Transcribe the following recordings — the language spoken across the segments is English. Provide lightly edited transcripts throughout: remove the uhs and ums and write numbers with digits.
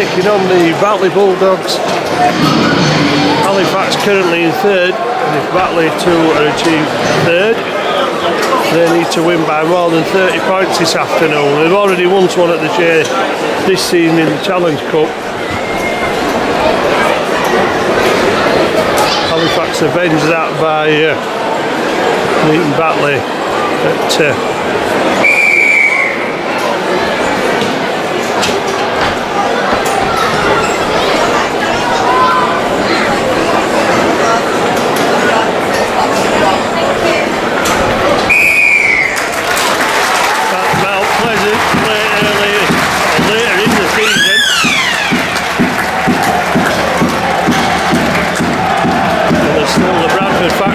taking on the Batley Bulldogs. Halifax currently in third, and if Batley to achieve third, they need to win by more than 30 points this afternoon. They've already won one at the Shay this season in the Challenge Cup. Halifax avenged that by beating Batley at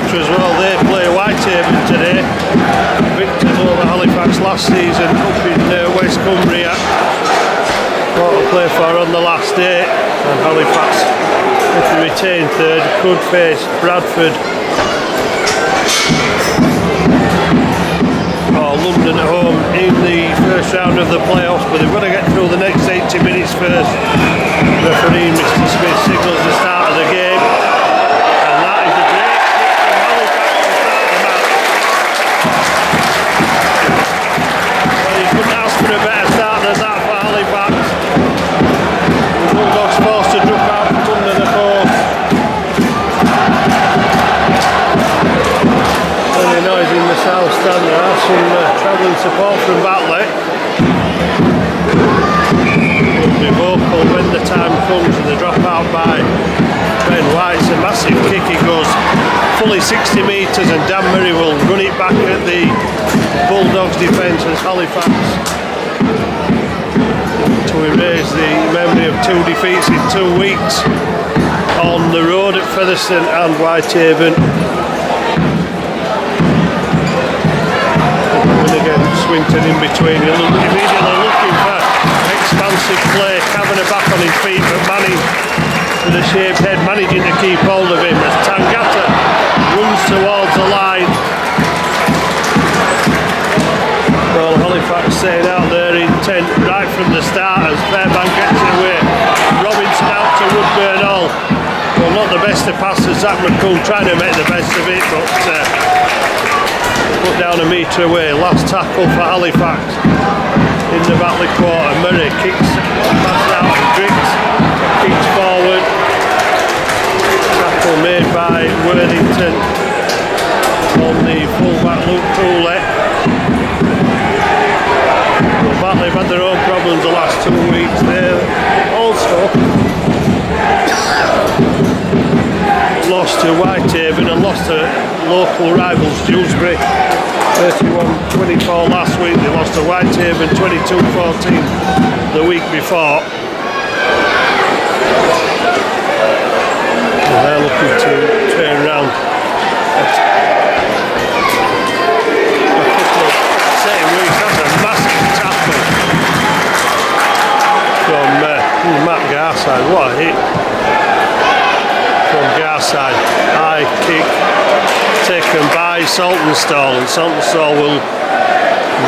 as well. They play Whitehaven today. Victors over Halifax last season up in West Cumbria. What to play for on the last day. And Halifax, if they retain third, could face Bradford or London at home in the first round of the playoffs. But they've got to get through the next 80 minutes first. Referee Mr. Smith signals the start of the game. A better start than that for Halifax. The Bulldogs forced to drop out from under the post. Very noisy in the south stand. There are some travelling support from Batley. They'll be vocal when the time comes, and the drop out by Ben White. It's a massive kick. He goes fully 60 metres, and Dan Murray will run it back at the Bulldogs defence as Halifax to erase the memory of 2 defeats in 2 weeks on the road at Featherstone and Whitehaven. And again, Swinton in between, immediately looking for expansive play. Kavanagh back on his feet, but Manning with a shaved head managing to keep hold of him as Tangata runs towards the line. Well, Halifax saying out their intent right from the start as Fairbank gets it away. Robinson out to Woodburn Hall. Well, not the best of passes. Zach McCool trying to make the best of it, but put down a metre away. Last tackle for Halifax in the Batley quarter. Murray kicks, passes out and Griggs kicks forward. Tackle made by Worthington on the fullback Luke Cooley. Batley have had their own problems the last 2 weeks. They've also lost to Whitehaven and lost to local rivals Dewsbury 31-24 last week. They lost to Whitehaven 22-14 the week before. And they're looking to turn around a couple of same weeks. That's a massive tackle from Matt Garside. What a hit from Garside. High kick taken by Saltonstall, and Saltonstall will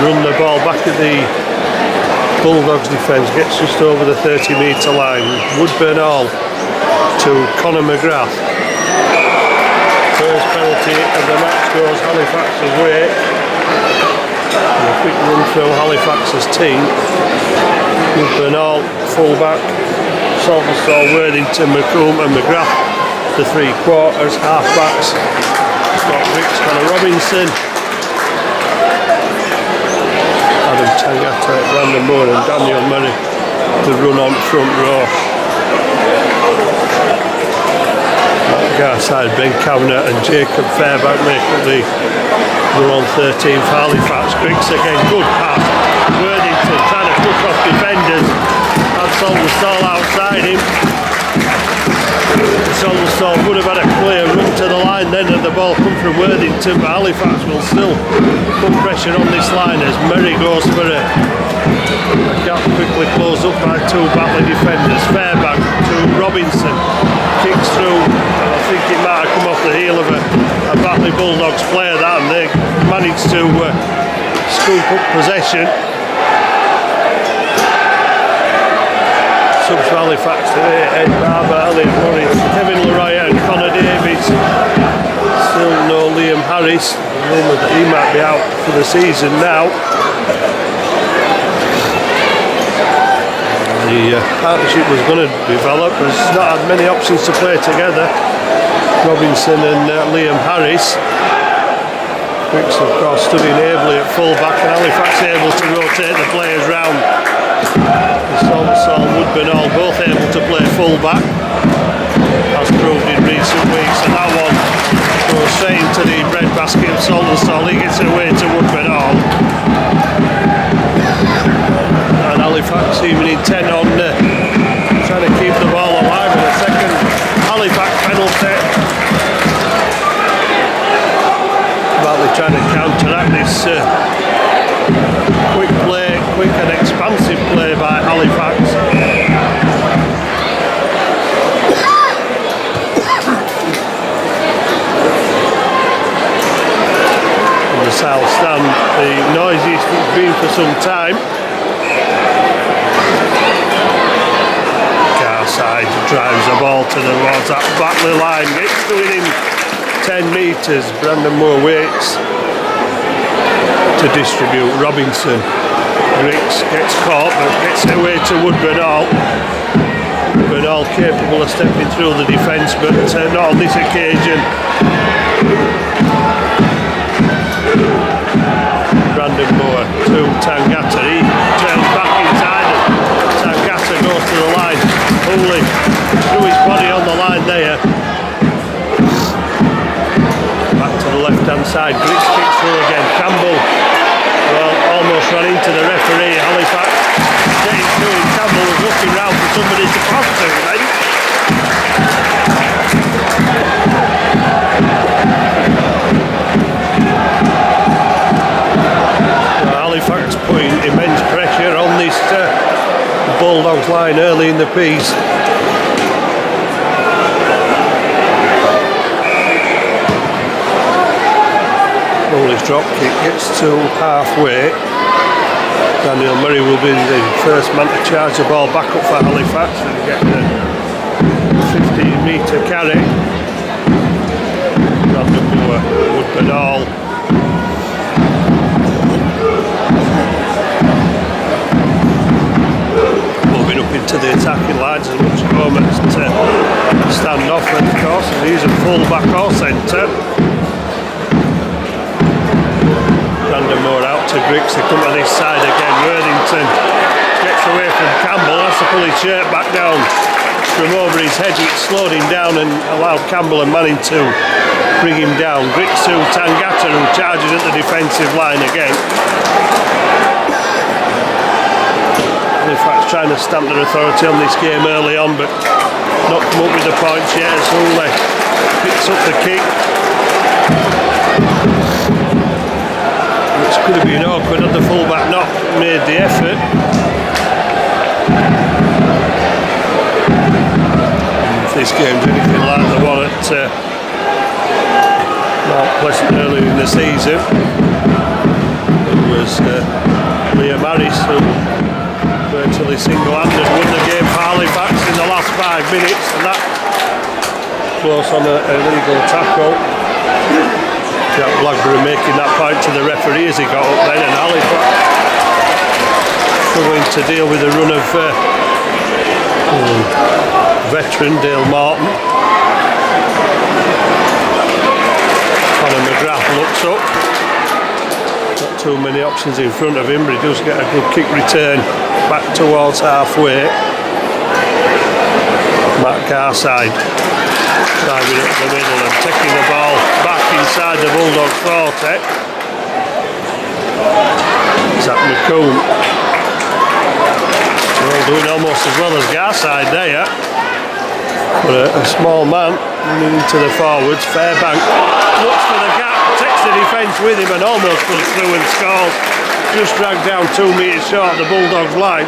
run the ball back at the Bulldogs defence. Gets just over the 30-metre line. Woodburn Hall to Conor McGrath. First penalty of the match goes Halifax's way. And a quick run through Halifax's team. Woodburn Hall, full-back, Saltonstall, Worthington, McComb and McGrath, the 3/4, half-backs. Scott Ricks, Connor Robinson, Adam Tangata, Brandon Moore and Daniel Murray, the run on front row. Garside, Ben Kavanagh and Jacob Fairbank make up the run on 13 for Halifax. Griggs again, good pass. Worthington trying to push off defenders. Had Saltonstall outside him. Saltonstall would have had a clear run to the line then, and the ball come from Worthington, but Halifax will still put pressure on this line as Murray goes for a gap quickly closed up by 2 Batley defenders. Fairbank to Robinson, kicks through. I think it might have come off the heel of a Batley Bulldogs player that, and they managed to scoop up possession. subs for Halifax today: Ed Barber, Elliot Murray, Kevin Leroy and Connor Davies. Still no Liam Harris. Rumored that he might be out for the season now. The partnership was going to develop, has not had many options to play together. Robinson and Liam Harris. Wicks, of course, studying ably at full-back, and Halifax able to rotate the players round. Saltonstall, Woodburn all both able to play full-back, as proved in recent weeks, and that one goes straight into the breadbasket of Saltonstall. He gets it away to Woodburn all. And Halifax even intent on trying to keep the ball alive in a second Halifax penalty. Batley trying to counteract this quick and expansive play by Halifax. On the south stand, the noisiest it's been for some time. Garside drives the ball towards that Batley line, gets to him 10 metres. Brandon Moore waits to distribute. Robinson, Griggs gets caught but gets it away to Woodburn all. Woodburn all capable of stepping through the defence, but not on this occasion. Brandon Moore to Tangata. He trails back inside and Tangata goes to the line. Hooley threw his body on the line there. Back to the left hand side. Griggs kicks through again. Campbell, well, almost ran into the referee. Halifax getting through him. Campbell was looking round for somebody to pass to then. Halifax putting immense pressure on this Bulldogs line early in the piece. His drop kick gets to halfway. Daniel Murray will be the first man to charge the ball back up for Halifax and get the 15-metre carry. Brandon Moore, Woodburn all. Moving up into the attacking lines as much moments to stand off, of course, and he's a full-back or centre. Brandon Moore out to Griggs, they come to this side again. Worthington gets away from Campbell, has to pull his shirt back down from over his head, which slowed him down and allowed Campbell and Manning to bring him down. Griggs to Tangata, who charges at the defensive line again. Halifax trying to stamp their authority on this game early on, but not come up with the points yet as Hooley picks up the kick. Which could have been awkward had the fullback not made the effort. And if this game's anything like the one at Mount Pleasant earlier in the season, it was Liam Harris who virtually single-handed won the game for Halifax in the last 5 minutes, and that close on a illegal tackle. Jack Blackburn making that point to the referee as he got up then, and Halifax struggling to deal with the run of veteran Dale Martin. Conor McGrath looks up. Not too many options in front of him, but he does get a good kick return back towards halfway. Matt Garside driving up the middle and taking the ball back inside the Bulldogs 40. Zach McComb, well, doing almost as well as Garside there, but a small man running into the forwards. Fairbank looks for the gap, takes the defence with him and almost comes through and scores. Just dragged down 2 metres short of the Bulldogs line.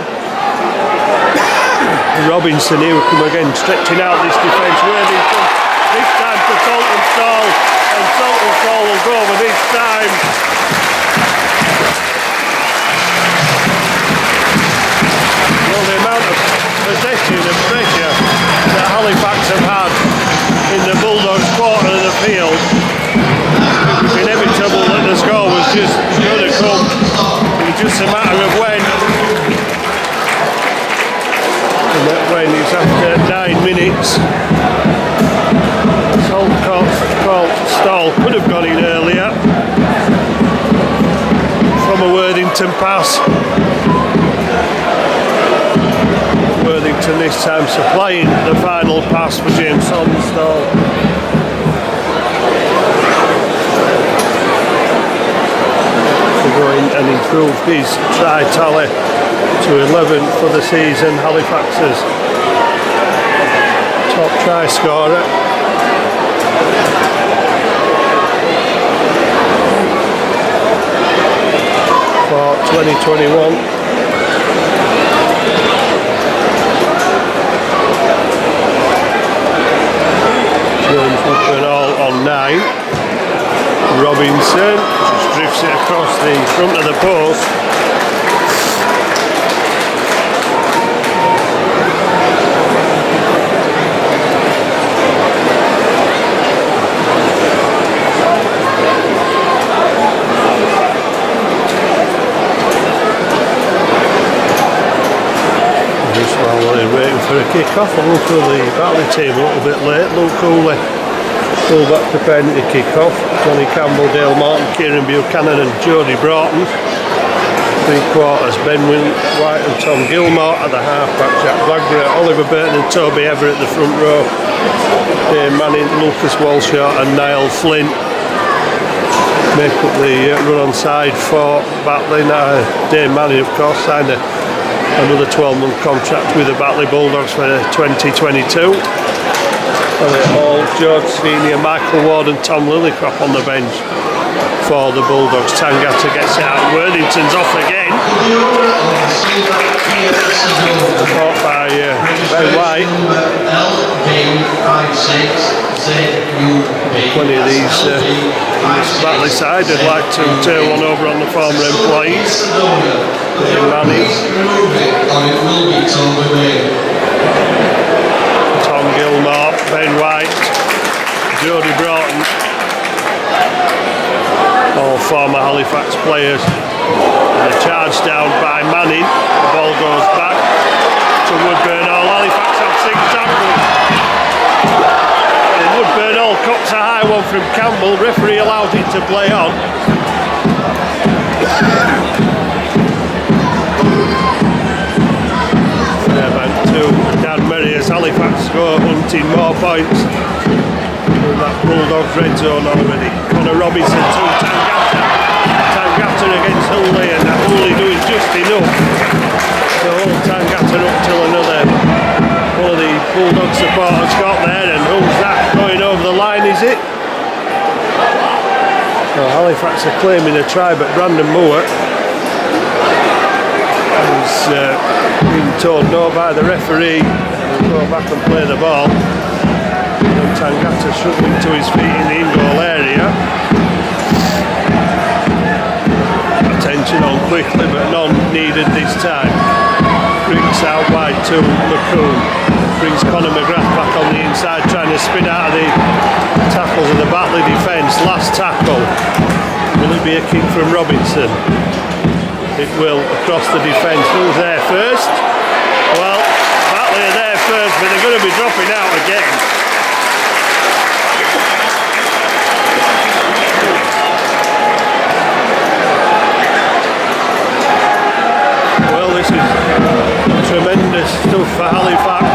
Robinson here will come again, stretching out this defence. Worthington, this time to Saltonstall, and Saltonstall will go over this time. Well, the amount of possession Worthington pass. Worthington this time supplying the final pass for James Sonstall. To go in and improve his try tally to 11 for the season. Halifax's top try scorer. For 2021. Jones Woodburn all on 9. Robinson just drifts it across the front of the post. Waiting for a kick-off. I'll look at the Batley team a little bit late. Luke Cooley full back preparing to kick off. Johnny Campbell, Dale Martin, Kieran Buchanan and Jody Broughton. 3/4 Ben White and Tom Gilmore at the half-back. Jack Blackburn, Oliver Burton and Toby Everett at the front row. Dave Manning, Lucas Walshaw and Niall Flynn make up the run on side for Batley. Now Dave Manning of course signed another 12-month contract with the Batley Bulldogs for 2022. All George Senior, Michael Ward and Tom Lillicrop on the bench for the Bulldogs. Tangata gets it out. Worthington's off again. Caught by Ben White. Plenty of these Batley side would like to turn one over on the former employees. Tom Gilmore, Ben White, Jody Broughton, all former Halifax players. And a charge down by Manning. The ball goes back to Woodburn Hall. Halifax have 6 tackles. And Woodburn Hall cops a high one from Campbell. Referee allowed it to play on. Dan Merry as Halifax score hunting more points in that Bulldogs red zone already. Connor Robinson to Tangata against Hooley, and Hooley doing just enough to hold Tangata up till another one of the Bulldog supporters got there. And who's that going over the line, is it? Well, Halifax are claiming a try, but Brandon Moore is being told no by the referee. He'll go back and play the ball. And Tangata struggling to his feet in the in-goal area. Attention on quickly, but none needed this time. Brings out wide to McCool. Brings Conor McGrath back on the inside, trying to spin out of the tackles of the Batley defence. Last tackle. Will it be a kick from Robinson? It will, across the defence. Who's there first? Well, Batley are there first, but they're going to be dropping out again. Well, this is tremendous stuff for Halifax.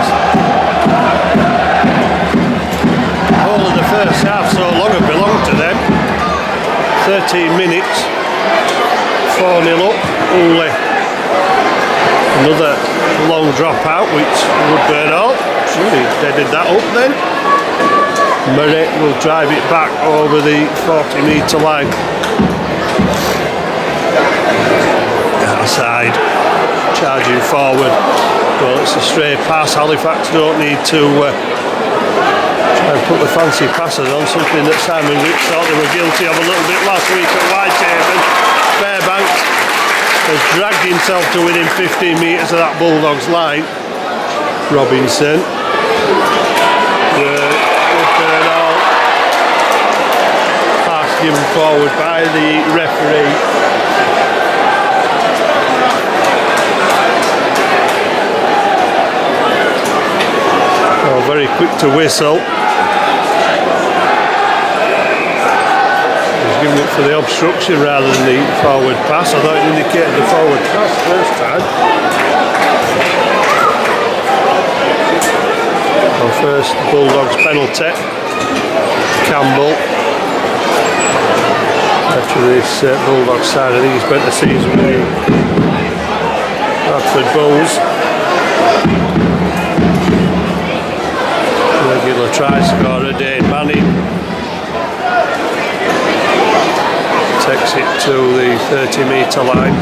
All of the first half so long have belonged to them. 13 minutes. 4-0 up. Hooley. Another long drop out, which Woodburn Hall. He deaded that up then. Murray will drive it back over the 40-metre line. Outside, charging forward. Well, it's a stray pass. Halifax don't need to try and put the fancy passes on, something that Simon Rich thought they were guilty of a little bit last week at Whitehaven. Fairbanks has dragged himself to within 15 metres of that Bulldogs line. Robinson. Woodburn Hall. Pass given forward by the referee. Oh, very quick to whistle. He's given it for the obstruction rather than the forward pass. I thought it indicated the forward pass first time. Well, first Bulldogs penalty. Campbell. After this Bulldogs side, I think he spent the season with the Betfred Bulls. Regular try scorer, Dane Manning. Takes it to the 30-metre line.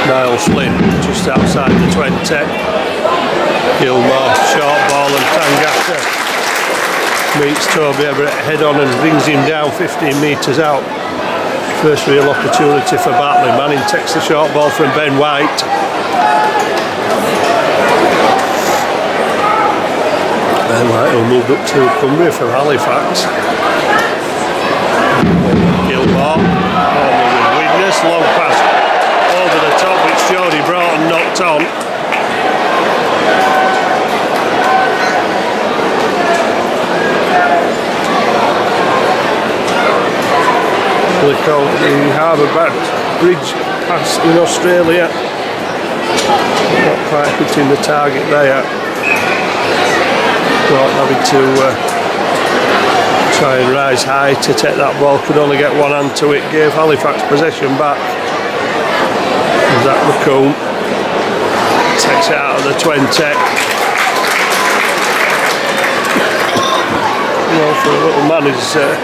Niall Flynn just outside the 20. Gilmore, short ball, and Tangata meets Toby Everett head on and brings him down 15 metres out. First real opportunity for Batley. Manning takes the short ball from Ben White. Ben White will move up to Cumbria from Halifax. Gilmore, with Widnes, long pass over the top, which Jody Broughton knocked on. They call it the Harbour Bridge pass in Australia. Not quite hitting the target there. Broughton having to try and rise high to take that ball, could only get one hand to it, gave Halifax possession back. Zach McComb takes it out of the 20. Well, for a little man is a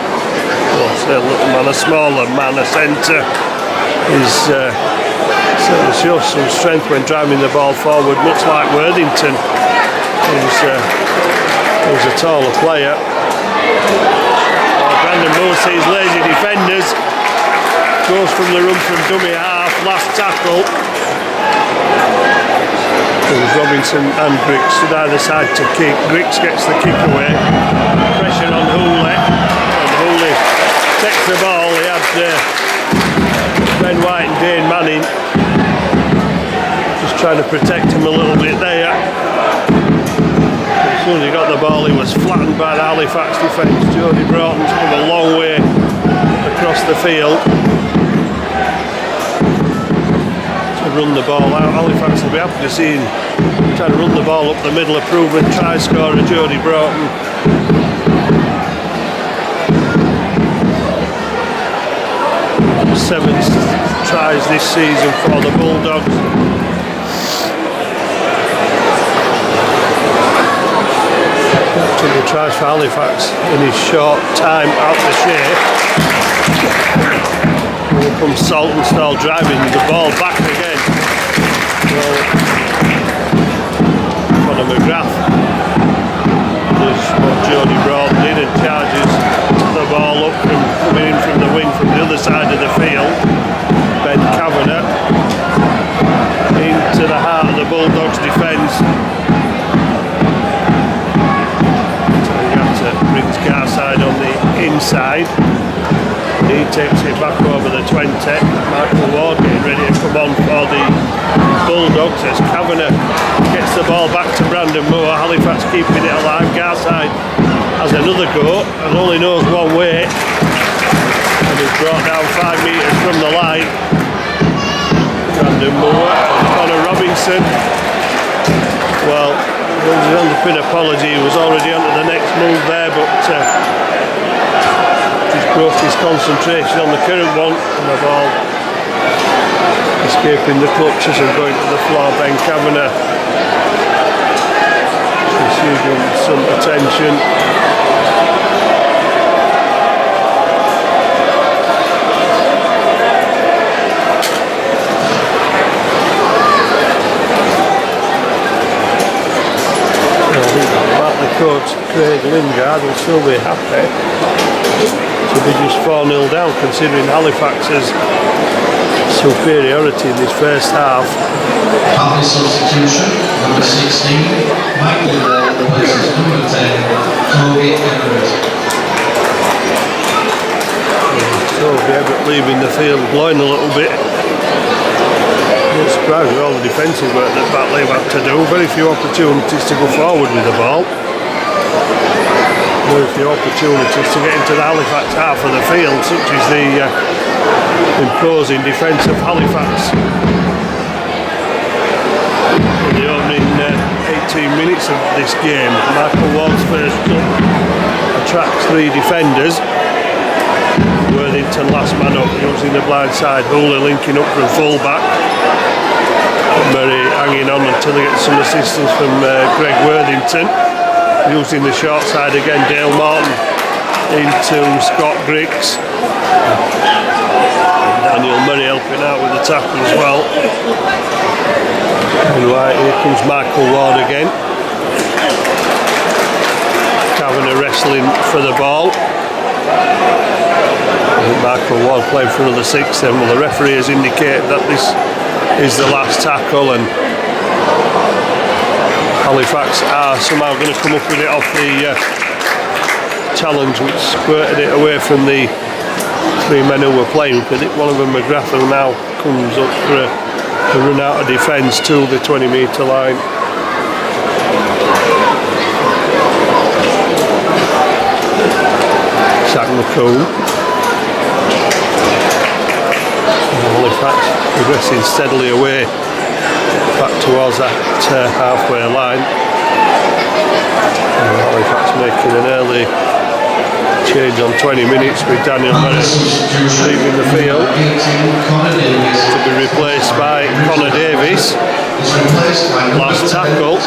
smaller man, a centre, is certainly shows some strength when driving the ball forward, much like Worthington, who's a taller player. Brandon Moore sees lazy defenders, goes from the run from dummy half, last tackle. It was Robinson and Griggs stood either side to kick. Griggs gets the kick away, pressure on Hooley, and Hooley takes the ball. He had Ben White and Dane Manning just trying to protect him a little bit there. As soon as he got the ball, he was flattened by the Halifax defence. Jody Broughton's come a long way across the field to run the ball out. Halifax will be happy to see him trying to run the ball up the middle. A proven try scorer, Jody Broughton. 7 tries this season for the Bulldogs. Took the tries for Halifax in his short time out the shape. Here comes Saltonstall driving the ball back again. Well, Conor McGrath does what Jody Broughton did and charges the ball up from coming in from the wing from the other side of the field. Ben Kavanagh into the heart of the Bulldogs defence. Tangata brings Garside on the inside. He takes it back over the 20. Michael Ward getting ready to come on for the Bulldogs as Kavanagh gets the ball back to Brandon Moore. Halifax keeping it alive. Garside has another go and only knows one way. And he's brought down 5 metres from the line. Brandon Moore and Connor Robinson. Well, there was an underpin apology. He was already on to the next move there, but just broke his concentration on the current one, and the ball escaping the clutches and going to the floor. Ben Kavanagh receiving some attention. Coach Craig Lingard will still be happy to be just 4-0 down, considering Halifax's superiority in this first half. Batley substitution, number 16, Michael Ward versus number 10, Toby Everett. Toby Everett leaving the field, blowing a little bit. surprised with all the defensive work that Batley have had to do. Very few opportunities to go forward with the ball. Very few opportunities to get into the Halifax half of the field, such as the imposing defence of Halifax. In the opening 18 minutes of this game, Michael Ward's first club attracts 3 defenders. Worthington last man up, using the blind side. Hooley linking up from full back. Murray hanging on until they get some assistance from Greg Worthington. Using the short side again, Dale Morton into Scott Griggs. And Daniel Murray helping out with the tackle as well. And right, here comes Michael Ward again. Kavanagh wrestling for the ball. Michael Ward playing for another 6 then. Well, the referee has indicated that this is the last tackle, and Halifax are somehow going to come up with it off the challenge, which squirted it away from the 3 men who were playing. I think one of them, McGrath, who now comes up for a run out of defence to the 20-metre line. Zach McCool. Halifax progressing steadily away back towards that halfway line. And Halifax making an early change on 20 minutes with Daniel Murray leaving the field to be replaced by Connor Davis. Last tackle,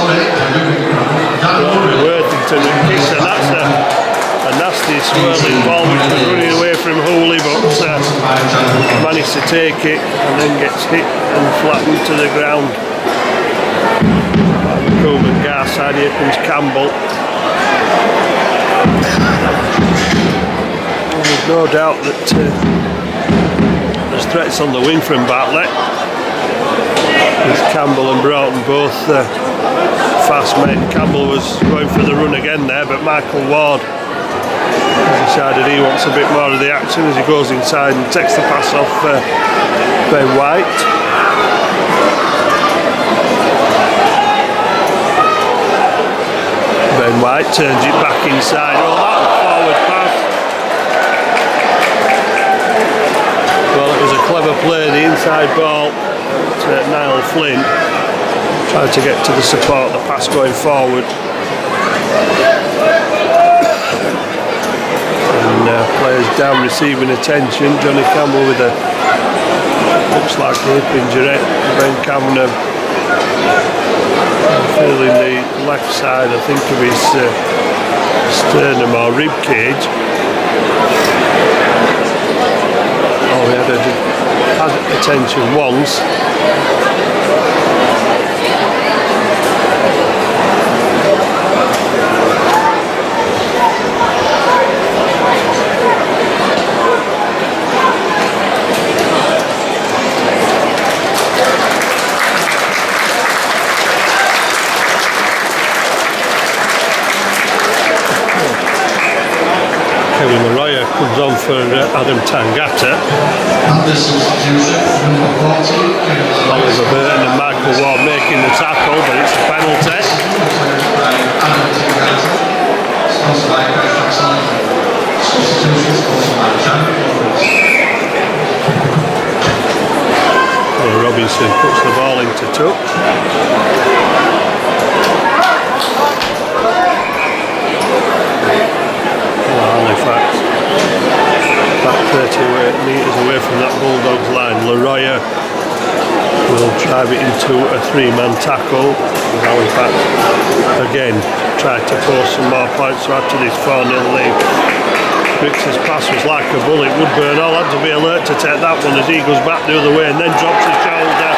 Worthington and kicks, and that's a nasty swirling ball which was running away from Hooley, but managed to take it and then gets hit and flattened to the ground. Coleman Gar side, here comes Campbell. There's no doubt that there's threats on the wing from Batley, with Campbell and Broughton both fast men. Campbell was going for the run again there, but Michael Ward decided he wants a bit more of the action as he goes inside and takes the pass off Ben White. Ben White turns it back inside. Oh, that was a forward pass. Well, it was a clever play, the inside ball to Niall Flynn. Tried to get to the support, the pass going forward. And players down receiving attention. Johnny Campbell with a looks like a hip injury. Ben Kavanagh feeling the left side, I think, of his sternum or rib cage. Oh, he had attention once. Comes on for Adam Tangata. Oliver Burton and Michael Ward making the tackle, but it's a penalty. Robinson puts the ball into touch. Halifax back 38 metres away from that Bulldogs line. Leroya will drive it into a 3-man tackle. Halifax again tried to post some more points to add to this 4-0 lead. Brix's pass was like a bullet. Woodburn all had to be alert to take that one as he goes back the other way and then drops his shoulder.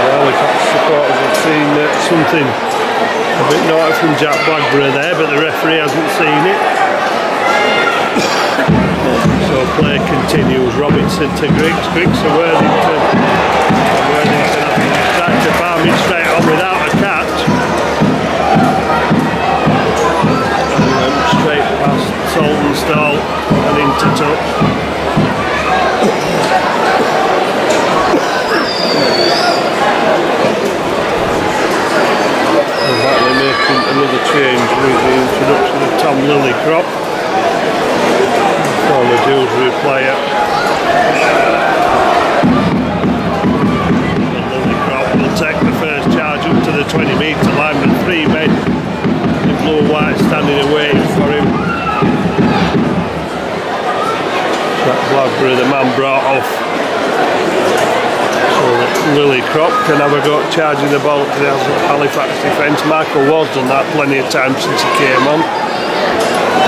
The Halifax supporters have seen something a bit naughty from Jack Blackburn there, but the referee hasn't seen it. So play continues. Robinson to Griggs, Griggs to Worthington. Worthington tried to palm it straight on without a catch. And straight past Saltonstall and into touch. change with the introduction of Tom Lillycrop, former Dewsbury player. And Lillycrop will take the first charge up to the 20-metre line with 3 men in blue and white standing away for him. Jack Bladbury, the man brought off. So that Lillycrop can have a go at charging the ball to the Halifax defence. Michael Ward's done that plenty of times since he came on.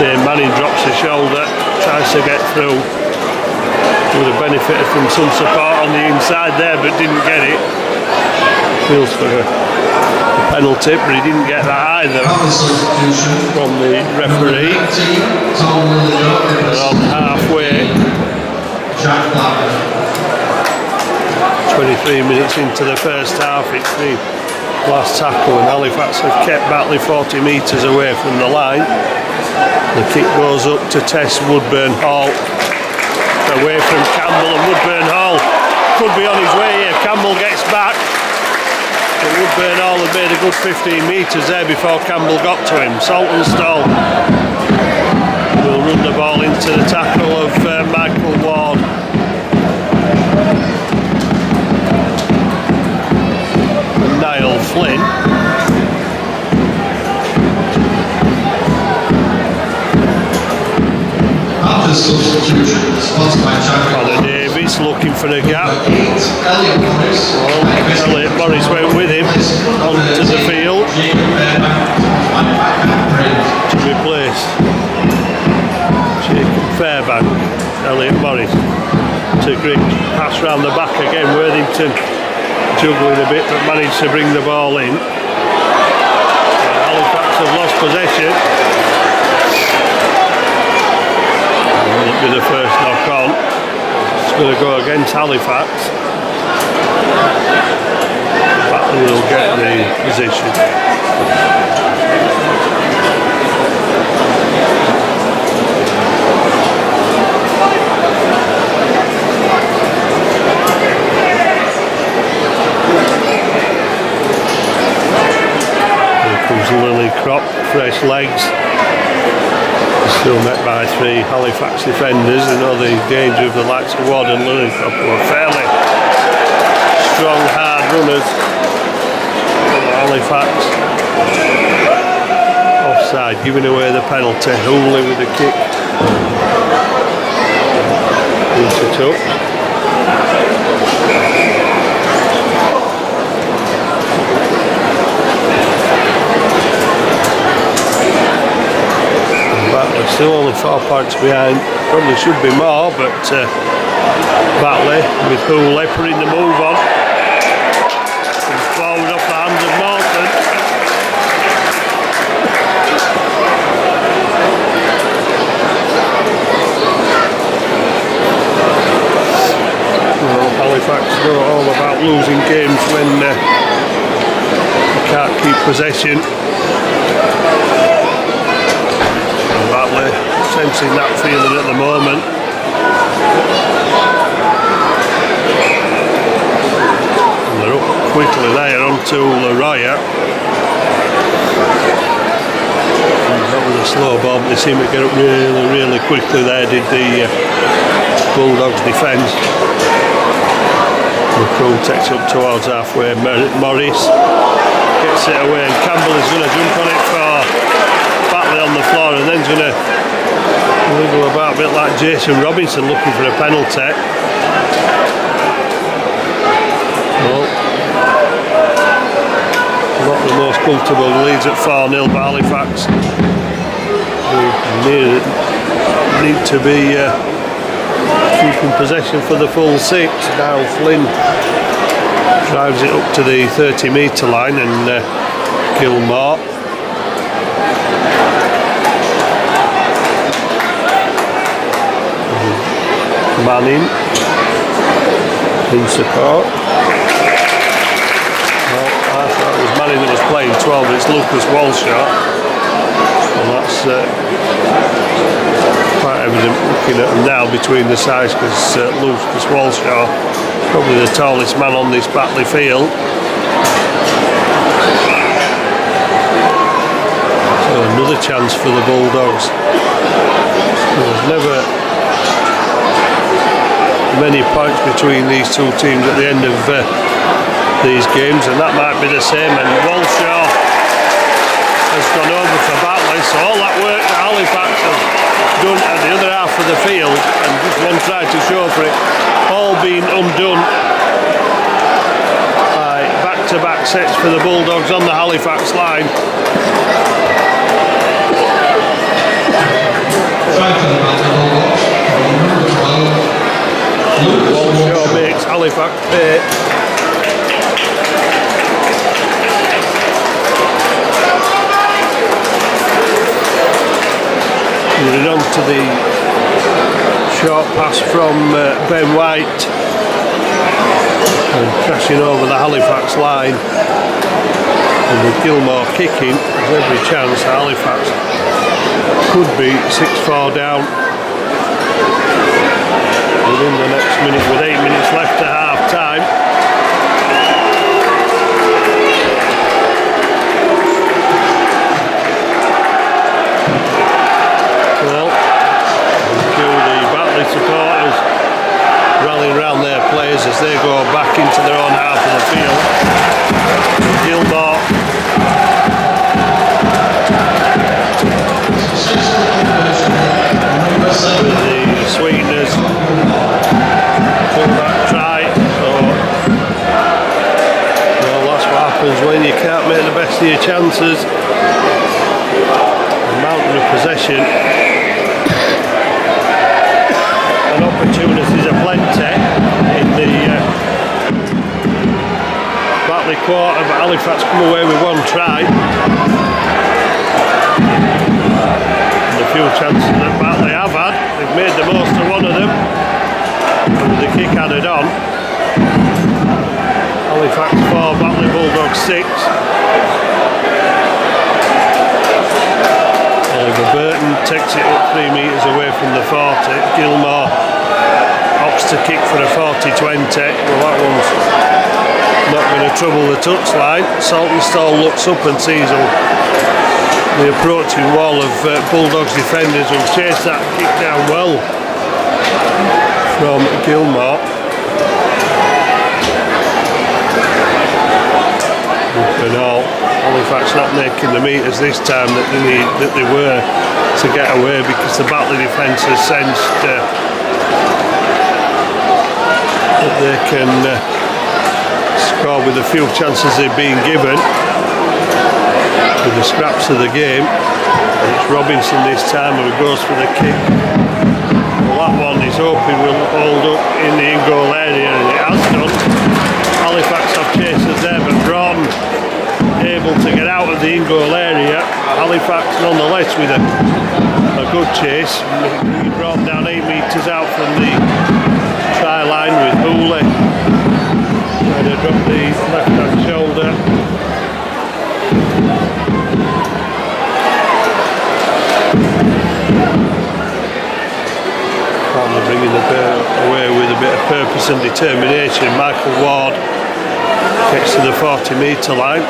Dane Manning drops the shoulder, tries to get through. Would have benefited from some support on the inside there, but didn't get it. Feels for a penalty, but he didn't get that either from the referee. They're on halfway. 23 minutes into the first half, it's the last tackle, and Halifax have kept Batley 40 metres away from the line. The kick goes up to test Woodburn Hall, away from Campbell, and Woodburn Hall could be on his way here. Campbell gets back, but Woodburn Hall had made a good 15 metres there before Campbell got to him. Saltonstall will run the ball into the tackle of Michael Ward. Niall Flynn. After substitution, sponsored by Connor Davies looking for a gap. Elliot Morris. Elliot Morris went with him onto the field to replace Jacob Fairbank. Elliot Morris to great pass round the back again. Worthington juggling a bit, but managed to bring the ball in. Halifax have lost possession. It'll be the first knock on. It's going to go against Halifax. Batley will get the position. Lillycrop, fresh legs, still met by 3 Halifax defenders. They know the danger of the likes of Ward and Lillycrop, who are fairly strong, hard runners. Halifax offside, giving away the penalty. Hooley with the kick into touch. Still only 4 points behind. Probably should be more, but Batley with Hooley putting the move on. Comes forward off the hands of Morton. Well, Halifax know all about losing games when you can't keep possession. Batley sensing that feeling at the moment. And they're up quickly there onto Laroya. That was a slow ball, but they seem to get up really quickly there, did the Bulldogs defence. McCool takes up towards halfway. Morris gets it away, and Campbell is going to jump on it for Batley on the floor, and then he's going to wiggle about a bit like Jason Robinson looking for a penalty. Well, not the most comfortable leads at 4-0, but Halifax need to be keeping possession for the full 6. Now Flynn drives it up to the 30-metre line, and Gilmore Manning in support. Well, I thought it was Manning that was playing 12, but it's Lucas Walshaw, and that's quite evident looking at them now between the sides, because Lucas Walshaw probably the tallest man on this Batley field. chance for the Bulldogs. There's never many points between these two teams at the end of these games, and that might be the same. And Walshaw has gone over for Batley, so all that work that Halifax have done at the other half of the field, and just one try to show for it, all been undone by back-to-back sets for the Bulldogs on the Halifax line. Walshaw makes Halifax pay. Moving on to the short pass from Ben White and crashing over the Halifax line, and with Gilmore kicking, there's every chance Halifax could be 6-4 down within the next minute, with 8 minutes left at half time. Well, the Batley supporters rallying around their players as they go back into their own half of the field. Gilmore with the sweeteners, full-back try. So, well, that's what happens when you can't make the best of your chances. The mountain of possession and opportunities are plenty in the Batley quarter, but Halifax come away with one try. And a few chances that Batley have had, they've made the most of one of them, with the kick added on. Halifax 4, Batley Bulldogs 6. Oliver Burton takes it up 3 metres away from the 40. Gilmore opts to kick for a 40-20. Well, that one's not going to trouble the touchline. Saltonstall looks up and sees the approaching wall of Bulldogs defenders who chase that kick down well from Gilmore. And all, Halifax not making the meters this time that they were to get away, because the Batley defence has sensed that they can score with a few chances they've been given with the scraps of the game. And it's Robinson this time who goes for the kick. Well, that one is hoping will hold up in the in-goal area, and it has done. Halifax have chasers there, but Broughton able to get out of the in-goal area. Halifax nonetheless with a good chase. He brought down 8 metres out from the try line with Hooley trying to drop the left hand shoulder. Probably bringing the ball away with a bit of purpose and determination. Michael Ward gets to the 40 metre line.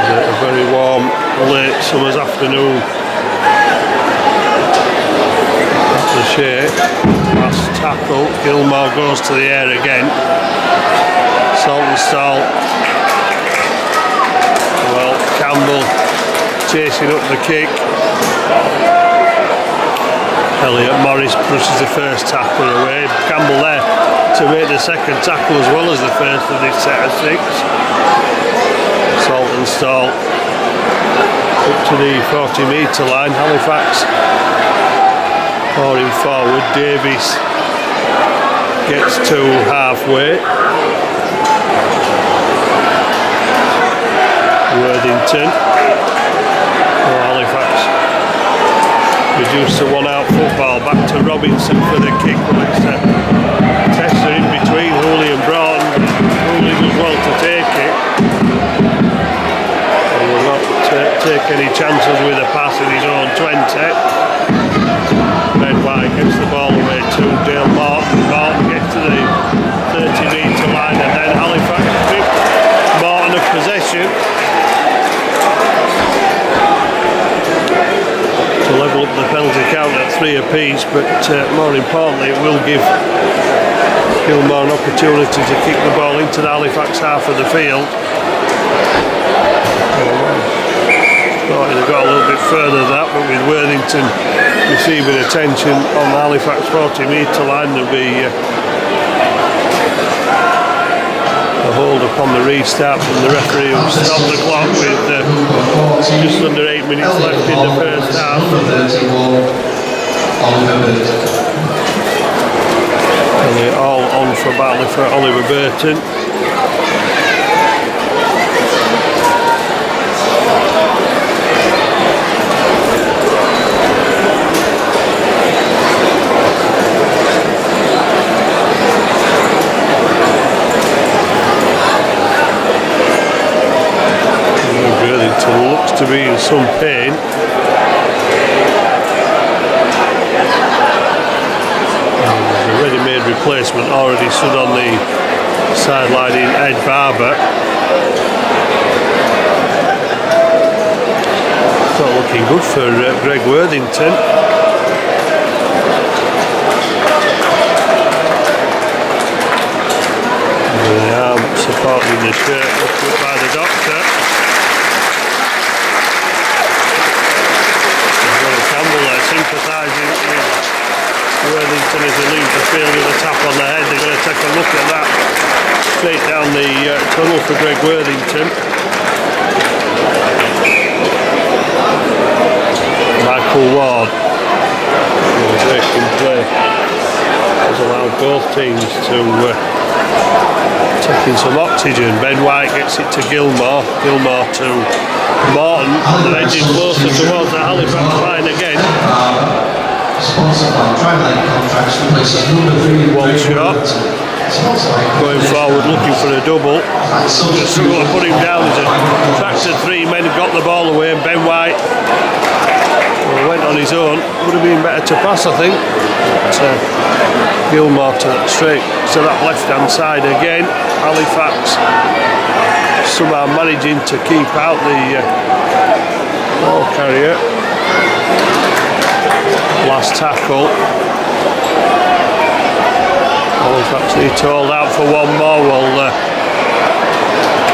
A very warm late summer's afternoon. That's the Shay. Last tackle. Gilmore goes to the air again. Saltonstall. Well, Campbell chasing up the kick. Elliot Morris pushes the first tackle away. Campbell there to make the second tackle as well as the first of this set of 6. Saltonstall up to the 40 metre line. Halifax pouring forward. Davies gets to halfway. Worthington. Halifax reduced to 1-out football. Back to Robinson for the kick. Well, it's a tester in between Hooley and Broughton. Hooley does well to take it. He will not take any chances with a pass in his own 20. Ben White gets the ball away to Dale Martin. Martin gets to the 30 metre line, and then Halifax 3 apiece, but more importantly it will give Gilmore an opportunity to kick the ball into the Halifax half of the field. Thought he'd have got a little bit further than that, but with Worthington receiving attention on the Halifax 40-metre line, there'll be a hold upon the restart from the referee who stopped the clock with just under 8 minutes left in the first half. And they're all on for Batley for Oliver Burton. Looks to be in some pain. There's a ready-made replacement already stood on the sideline in Ed Barber. Not looking good for Greg Worthington. And the arm supporting the shirt lifted up by the doctor. Sympathising with Worthington as he leaves the field with a tap on the head. They're going to take a look at that straight down the tunnel for Greg Worthington. Michael Ward, breaking play, has allowed both teams to take in some oxygen. Ben White gets it to Gilmore, Gilmore to Morton, and they're edging closer towards the Halifax line again. One shot, going forward looking for a double. Just struggle to put him down. He's attracted 3 men, got the ball away, and Ben White went on his own. Would have been better to pass, I think. But, Gilmore straight to that left-hand side again. Halifax somehow managing to keep out the ball carrier. Last tackle. Halifax need to hold out for one more. Well,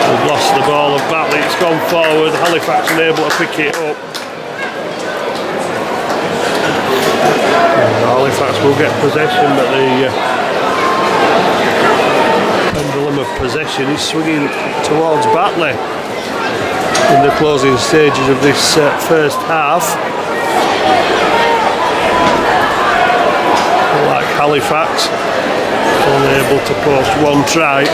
they've lost the ball of Batley. It's gone forward. Halifax unable to pick it up. Halifax will get possession, but the pendulum of possession is swinging towards Batley in the closing stages of this first half. Like Halifax, only able to post one try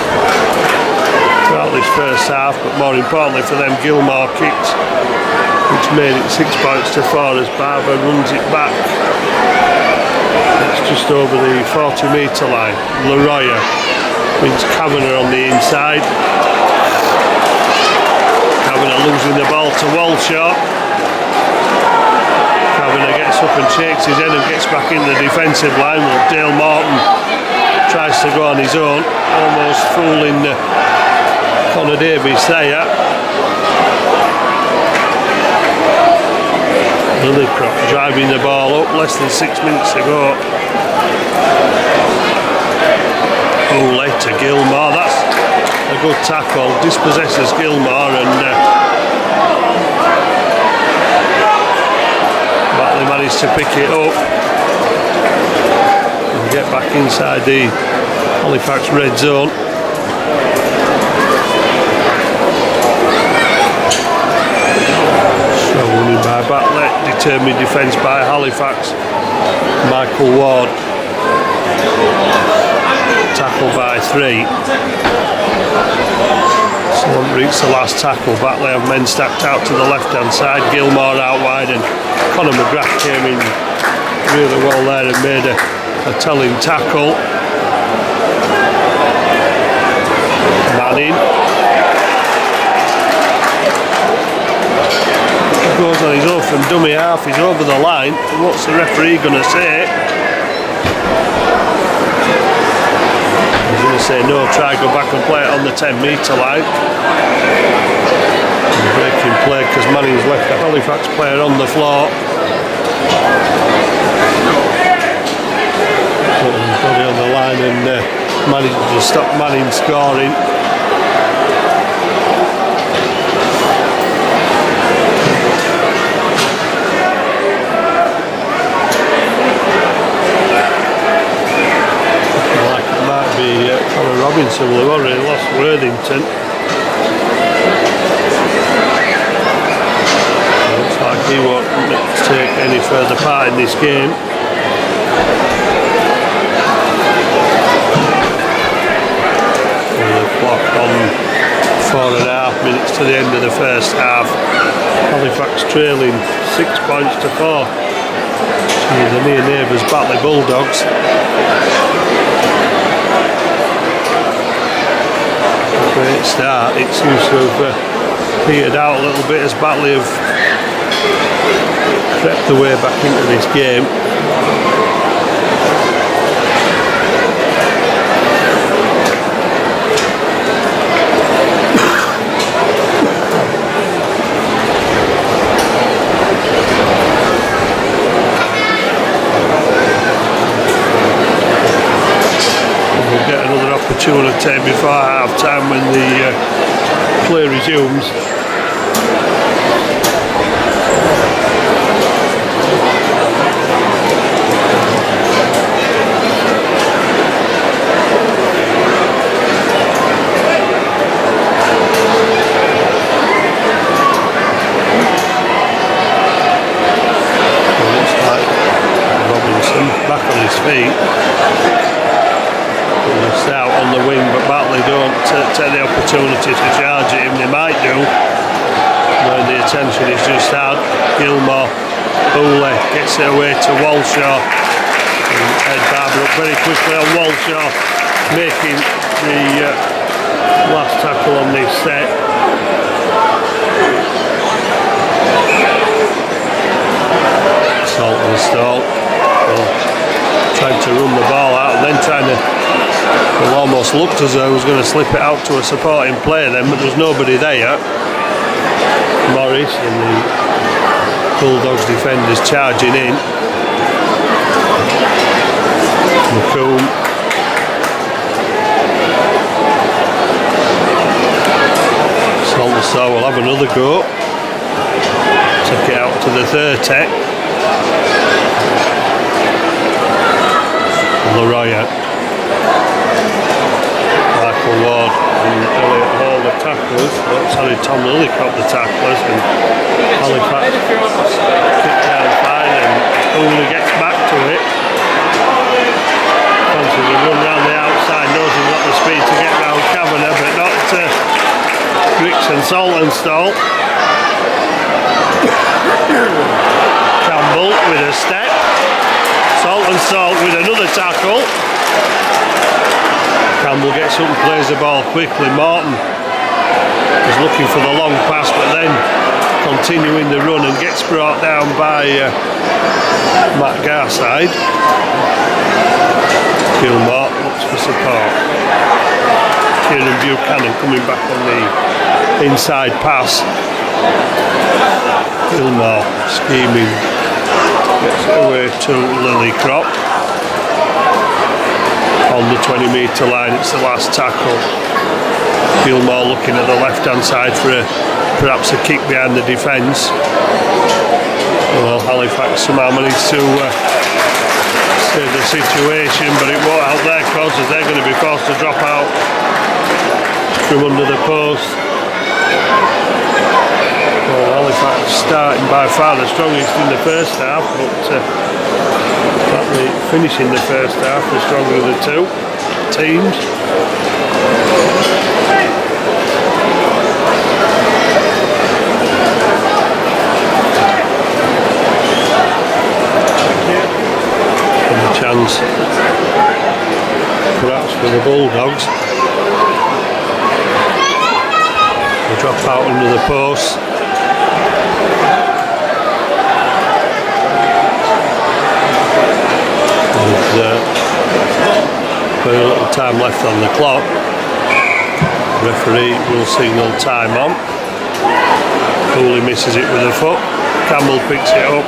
throughout this first half, but more importantly for them, Gilmore kicked, which made it 6 points to 4 as Barber runs it back. It's just over the 40-metre line. Leroya wins Kavanagh on the inside. Kavanagh losing the ball to Walshaw. Kavanagh gets up and shakes his head and gets back in the defensive line. Well, Dale Morton tries to go on his own, almost fooling Connor Davies there. Lillycroft driving the ball up, less than 6 minutes to go. Ole to Gilmore, that's a good tackle, dispossesses Gilmore, and Batley managed to pick it up and get back inside the Halifax red zone. So winning by Batley, determined defence by Halifax. Michael Ward, tackle by 3. So reached the last tackle. Batley have men stacked out to the left hand side, Gilmore out wide, and Conor McGrath came in really well there and made a telling tackle. Manning goes on his own from dummy half, he's over the line. What's the referee going to say? He's going to say no, try, go back and play it on the 10-metre line. And breaking play because Manning's left the Halifax player on the floor. Body on the line and managed to stop Manning scoring. Like it might be Conor Robinson. We've already lost Worthington. Looks like he won't take any further part in this game. Clock on 4.5 minutes to the end of the first half. Halifax trailing 6 points to 4 to the near neighbours Batley Bulldogs. A great start. It seems to have petered out a little bit as Batley have crept their way back into this game. Opportunity before half time when the play resumes. It looks like Robinson back on his feet. Missed out on the wing, but Batley don't take the opportunity to charge him. They might do when the attention is just had. Gilmore, Hooley gets it away to Walshaw. And Ed Barber up very quickly on Walshaw, making the last tackle on this set. Salt and Stoke trying to run the ball out and then trying to. It almost looked as though he was going to slip it out to a supporting player then, but there's nobody there. Morris and the Bulldogs defenders charging in. McComb. Saltonstall will have another go. Took it out to the 30. Leroy. Michael Ward and Elliot Hall the tacklers. Sorry, Tom Lillycott the tacklers, and Halifax kicked down fine and Hooley gets back to it. Fancies a run round the outside, knows he's got the speed to get round Kavanagh, but not Griggs and Saltonstall. Campbell with a step. Saltonstall with another tackle. Campbell gets up and plays the ball quickly. Morton is looking for the long pass, but then continuing the run and gets brought down by Matt Garside. Gilmore looks for support. Kieran Buchanan coming back on the inside pass. Gilmore scheming, gets it away to Lillycrop. On the 20-metre line, it's the last tackle. Gilmore looking at the left-hand side for perhaps a kick behind the defence. Well, Halifax somehow managed to save the situation, but it won't help their cause as they're going to be forced to drop out from under the post. Well, Halifax starting by far the strongest in the first half, but Batley finishing the first half the stronger of the two teams. And a chance perhaps for the Bulldogs. They drop out under the post. Very little time left on the clock. Referee will signal time on. Hooley misses it with a foot. Campbell picks it up.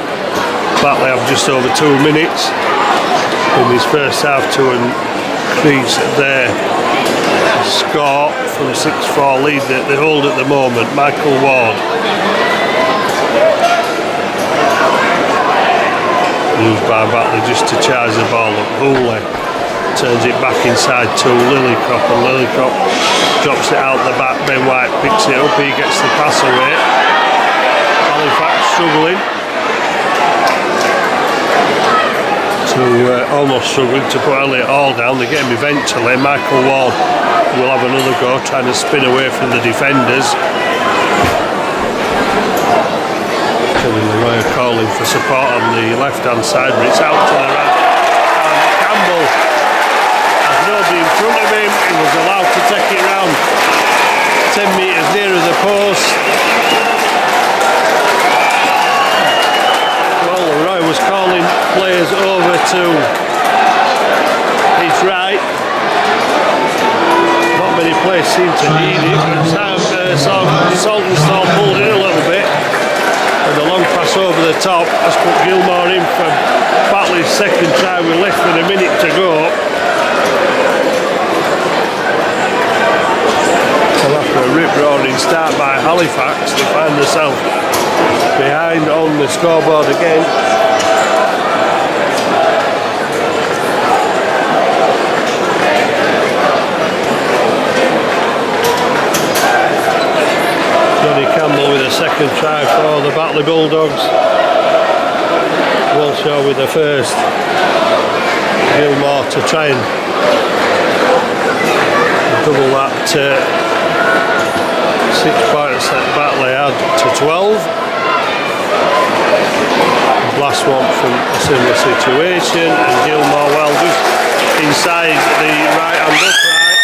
Batley have just over 2 minutes in his first half to increase their score from a 6-4 lead that they hold at the moment. Michael Ward. Used by Batley just to charge the ball up. Hooley turns it back inside to Lillycrop, and Lillycrop drops it out the back. Ben White picks it up, he gets the pass away. Halifax struggling almost struggling to put Elliot Hall down. They get him eventually. Michael Ward will have another go, trying to spin away from the defenders. Kevin Leroy calling for support on the left hand side, but it's out to the right. And Campbell has nobody in front of him. He was allowed to take it round 10 metres nearer the post. Well, Leroy was calling players over to his right. Not many players seem to need it. Saltonstall pulled it a little bit. And the long pass over the top has put Gilmore in for Batley's second try with less than a minute to go. So after a rip-roaring start by Halifax, they find themselves behind on the scoreboard again. Johnny Campbell with a second try for the Batley Bulldogs. Walshaw with the first. Gilmore to try and double that 6 points that Batley had to 12. Last one from a similar situation, and Gilmore well just inside the right hand upright.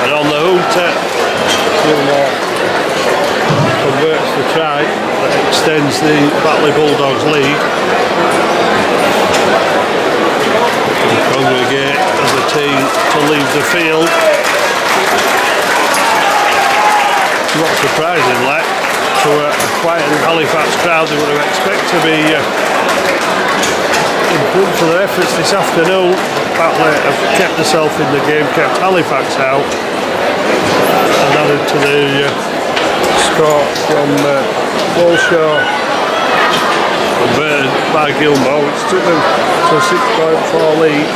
And on the hooter, Gilmore converts the try that extends the Batley Bulldogs lead. They congregate as a team to leave the field. Not surprisingly, to a quietened Halifax crowd, they would have expected to be in front for their efforts this afternoon. Batley have kept themselves in the game, kept Halifax out, and added to the score from Walshaw, converted by Gilmore, which took them to a 6-4 lead.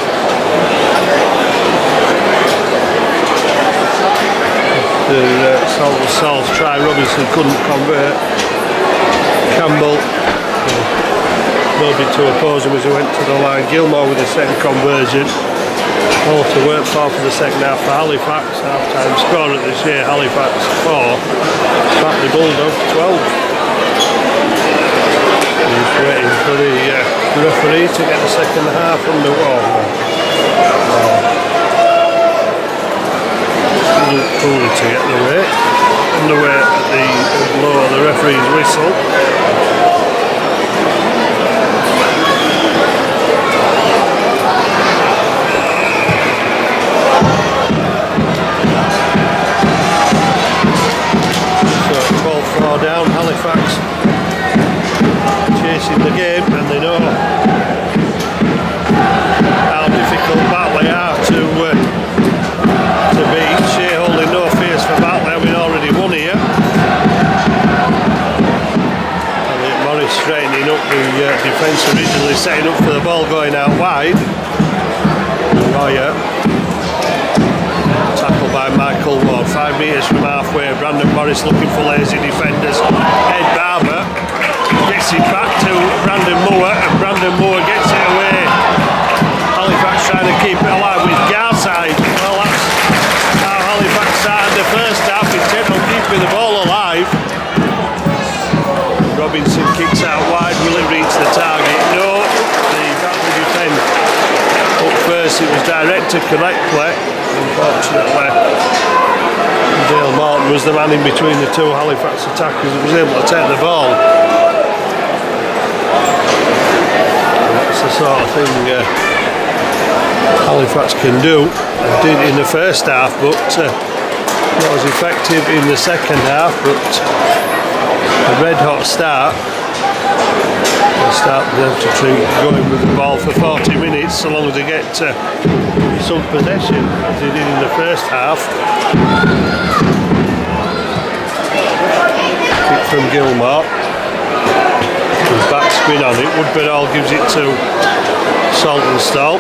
Sal's try, Robinson couldn't convert. Campbell, nobody to oppose him as he went to the line. Gilmore with the second conversion. All to work for the second half for Halifax. Half-time score at this year, Halifax 4, Batley Bulldogs 12. Just waiting for the referee to get the second half underway. Cooley to get underway at the blow of the referee's whistle. So 12-4 down, Halifax chasing the game, and they know how difficult Batley are to beat. Shay holding no fears for Batley, having already won here. Elliot Morris straightening up the defence, originally setting up for the ball going out wide. Royer, tackled by Michael Ward, 5 metres from halfway. Brandon Morris looking for lazy defenders. Ed Barber gets it back to Brandon Moore, and Brandon Moore gets it away. Halifax trying to keep it alive with Garside. Well, that's how Halifax started the first half, intent on keeping the ball alive. Robinson kicks out wide. Will it reach the target? No. The Batley defend up first. It was directed correctly. Unfortunately, Dale Morton was the man in between the two Halifax attackers that was able to take the ball. And that's the sort of thing Halifax can do, and did in the first half, but Not as effective in the second half, but a red hot start. They'll start them to treat going with the ball for 40 minutes, so long as they get some possession, as they did in the first half. Kick from Gilmore. Back spin on it. Woodburn gives it to Saltonstall.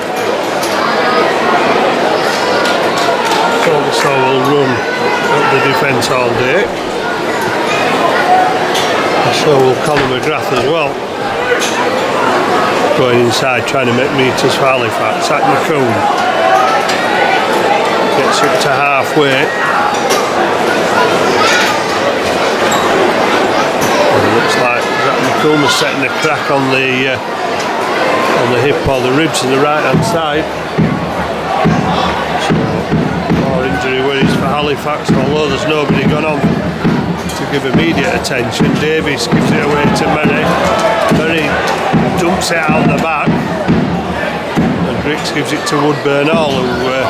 Saltonstall will run up the defence all day. So will Colin McGrath as well. Going inside, trying to make meters for Halifax. At McComb gets it to halfway. And it looks like that McComb is setting a crack on the hip or the ribs on the right hand side. So more injury worries for Halifax, although there's nobody gone on to give immediate attention. Davies gives it away to Merry. Merry dumps it out the back, and Griggs gives it to Woodburn Hall, who well,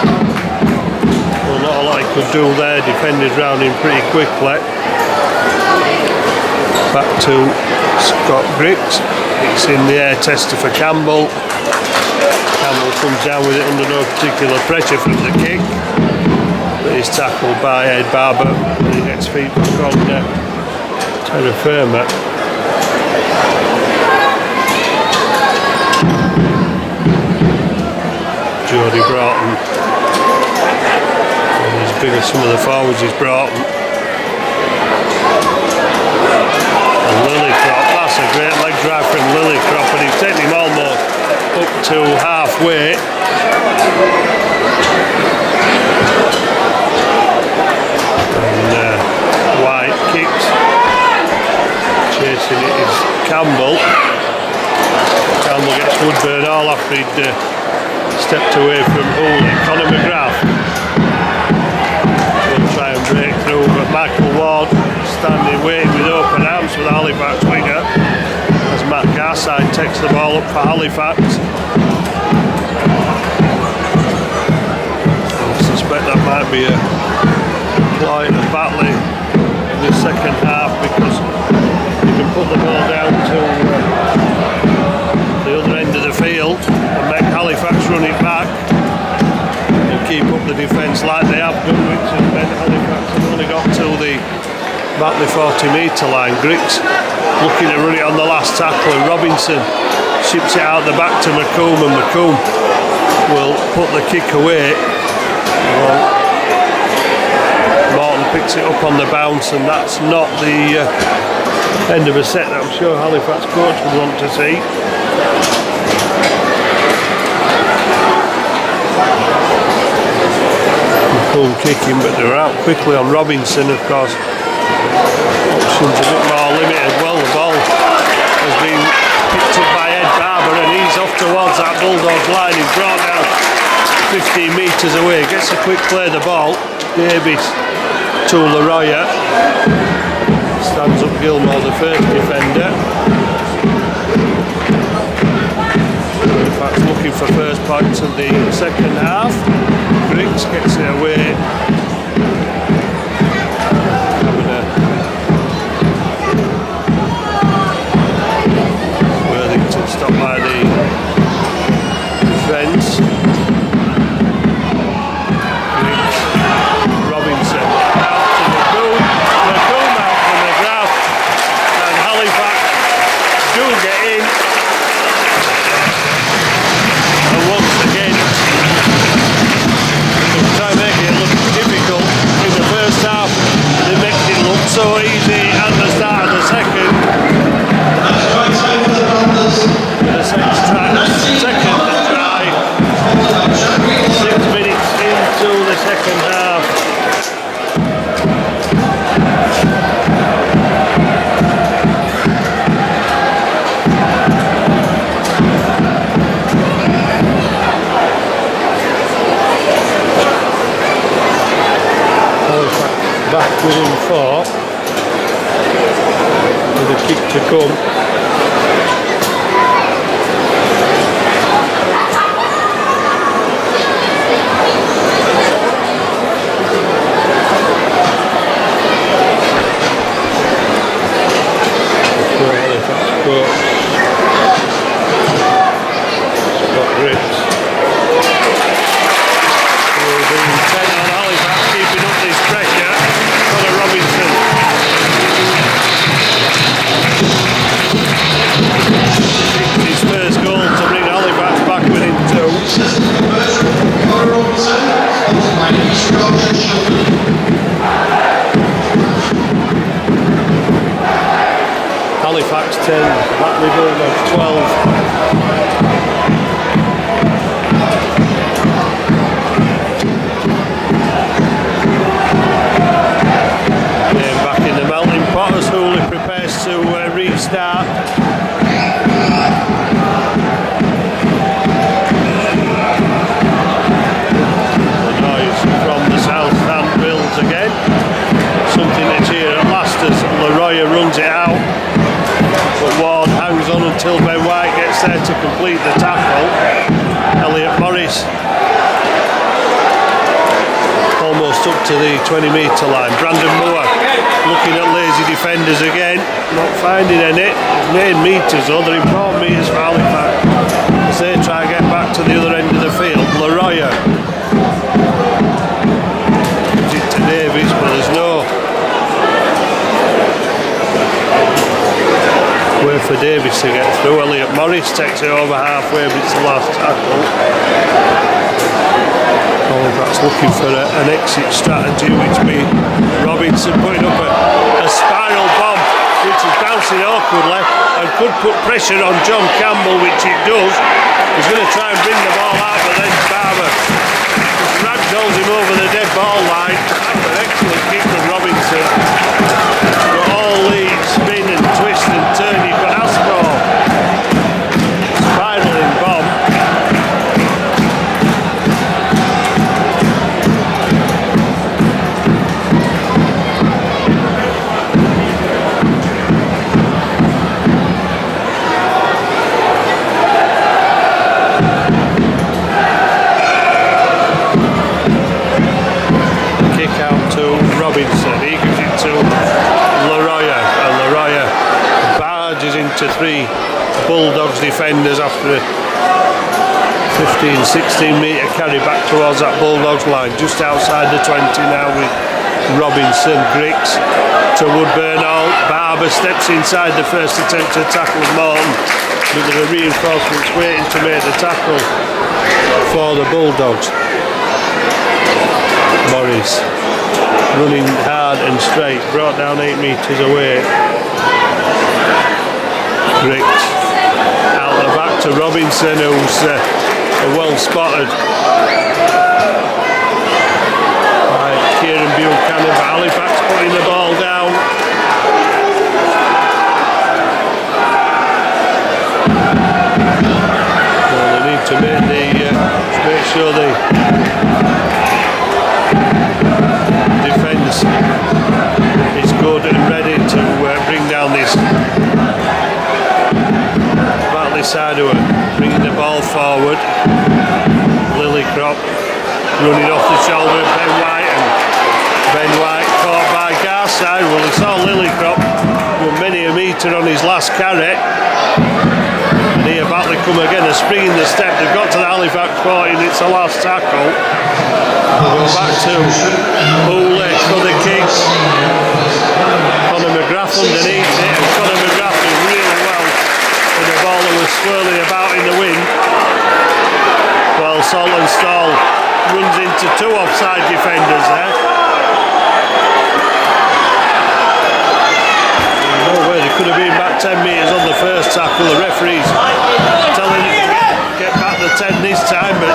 not a lot he could do there. Defended round him pretty quickly. Back to Scott Griggs. It's in the air tester for Campbell. Campbell comes down with it under no particular pressure from the kick. But he's tackled by Ed Barber and he gets feet back on terra firma. Jody Broughton. And he's big as some of the forwards he's Broughton. And Lillycrop, that's a great leg drive from Lillycrop, and he's taken him almost up to halfway. White kicks. Chasing it is Campbell. Campbell gets Woodburn all after he'd stepped away from Hooley. Conor McGrath will try and break through, but Michael Ward standing waiting with open arms for the Halifax winger as Matt Garside takes the ball up for Halifax. I suspect that might be a ploy of Batley in the second half, because you can put the ball down to the other end of the field and make Halifax run it back and keep up the defence like they have done, which has meant Halifax have only got to the Batley 40 metre line. Griggs looking to run it on the last tackle, and Robinson ships it out the back to McComb, and McComb will put the kick away. Well, Morton picks it up on the bounce, and that's not the end of a set that I'm sure Halifax coach would want to see. McComb kicking, but they're out quickly on Robinson, of course. Options a bit more limited. Well, the ball has been picked up by Ed Barber, and he's off towards that Bulldogs line. He's brought down 15 metres away. Gets a quick play the ball. Davies to Leroya. Stands up Gilmore, the first defender. In fact, looking for first points of the second half. Griggs gets it away. Worthington stopped by the defence. Griggs, Robinson out to McComb out to McGrath, and Halifax do get in. And once again, they'll try and make it look difficult. In the first half, they make it look so easy at the start of the second. The second try, 6 minutes into the second half. Back within 4 with a kick to come. Elliot Morris almost up to the 20-metre line. Brandon Moore looking at lazy defenders again, not finding any. Main metres though, they're important metres for Halifax as they try to get back to the other end of the field. Laroya gives it to Davies, but there's no way for Davies to get through. Elliot Morris takes it over halfway, but it's the last tackle. That's looking for an exit strategy, which means Robinson putting up a spiral bomb, which is bouncing awkwardly and could put pressure on John Campbell, which it does. He's going to try and bring the ball out, but then Barber just ragdolls him over the dead ball line. An excellent kick from Robinson. But all the spin and twist and turn you could ask for. Spiraling bomb. Robinson, he gives it to Laroya, and Laroya barges into 3 Bulldogs defenders after a 15-16 metre carry back towards that Bulldogs line, just outside the 20 now with Robinson. Griggs to Woodburn Hall. Barber steps inside the first attempt to tackle Morton, but there are reinforcements waiting to make the tackle for the Bulldogs. Morris running hard and straight, brought down 8 metres away. Griggs out the back to Robinson, who's well spotted by Kieran Buchanan. Halifax putting the ball down. Well, they need to make sure they defence is good and ready to bring down this Batley side who are bringing the ball forward. Lillycrop running off the shoulder of Ben White, and Ben White caught by Garside. Well, he saw Lillycrop with many a metre on his last carry, and here Batley come again, a spring in the step. They've got to the Halifax 40 and it's the last tackle. Back to Hooley for the kick. Conor McGrath underneath it, and Conor McGrath did really well with the ball that was swirling about in the wind. Well, Saltonstall runs into 2 offside defenders there. No way, they could have been back 10 metres on the first tackle. The referee's telling him to get back the 10 this time, but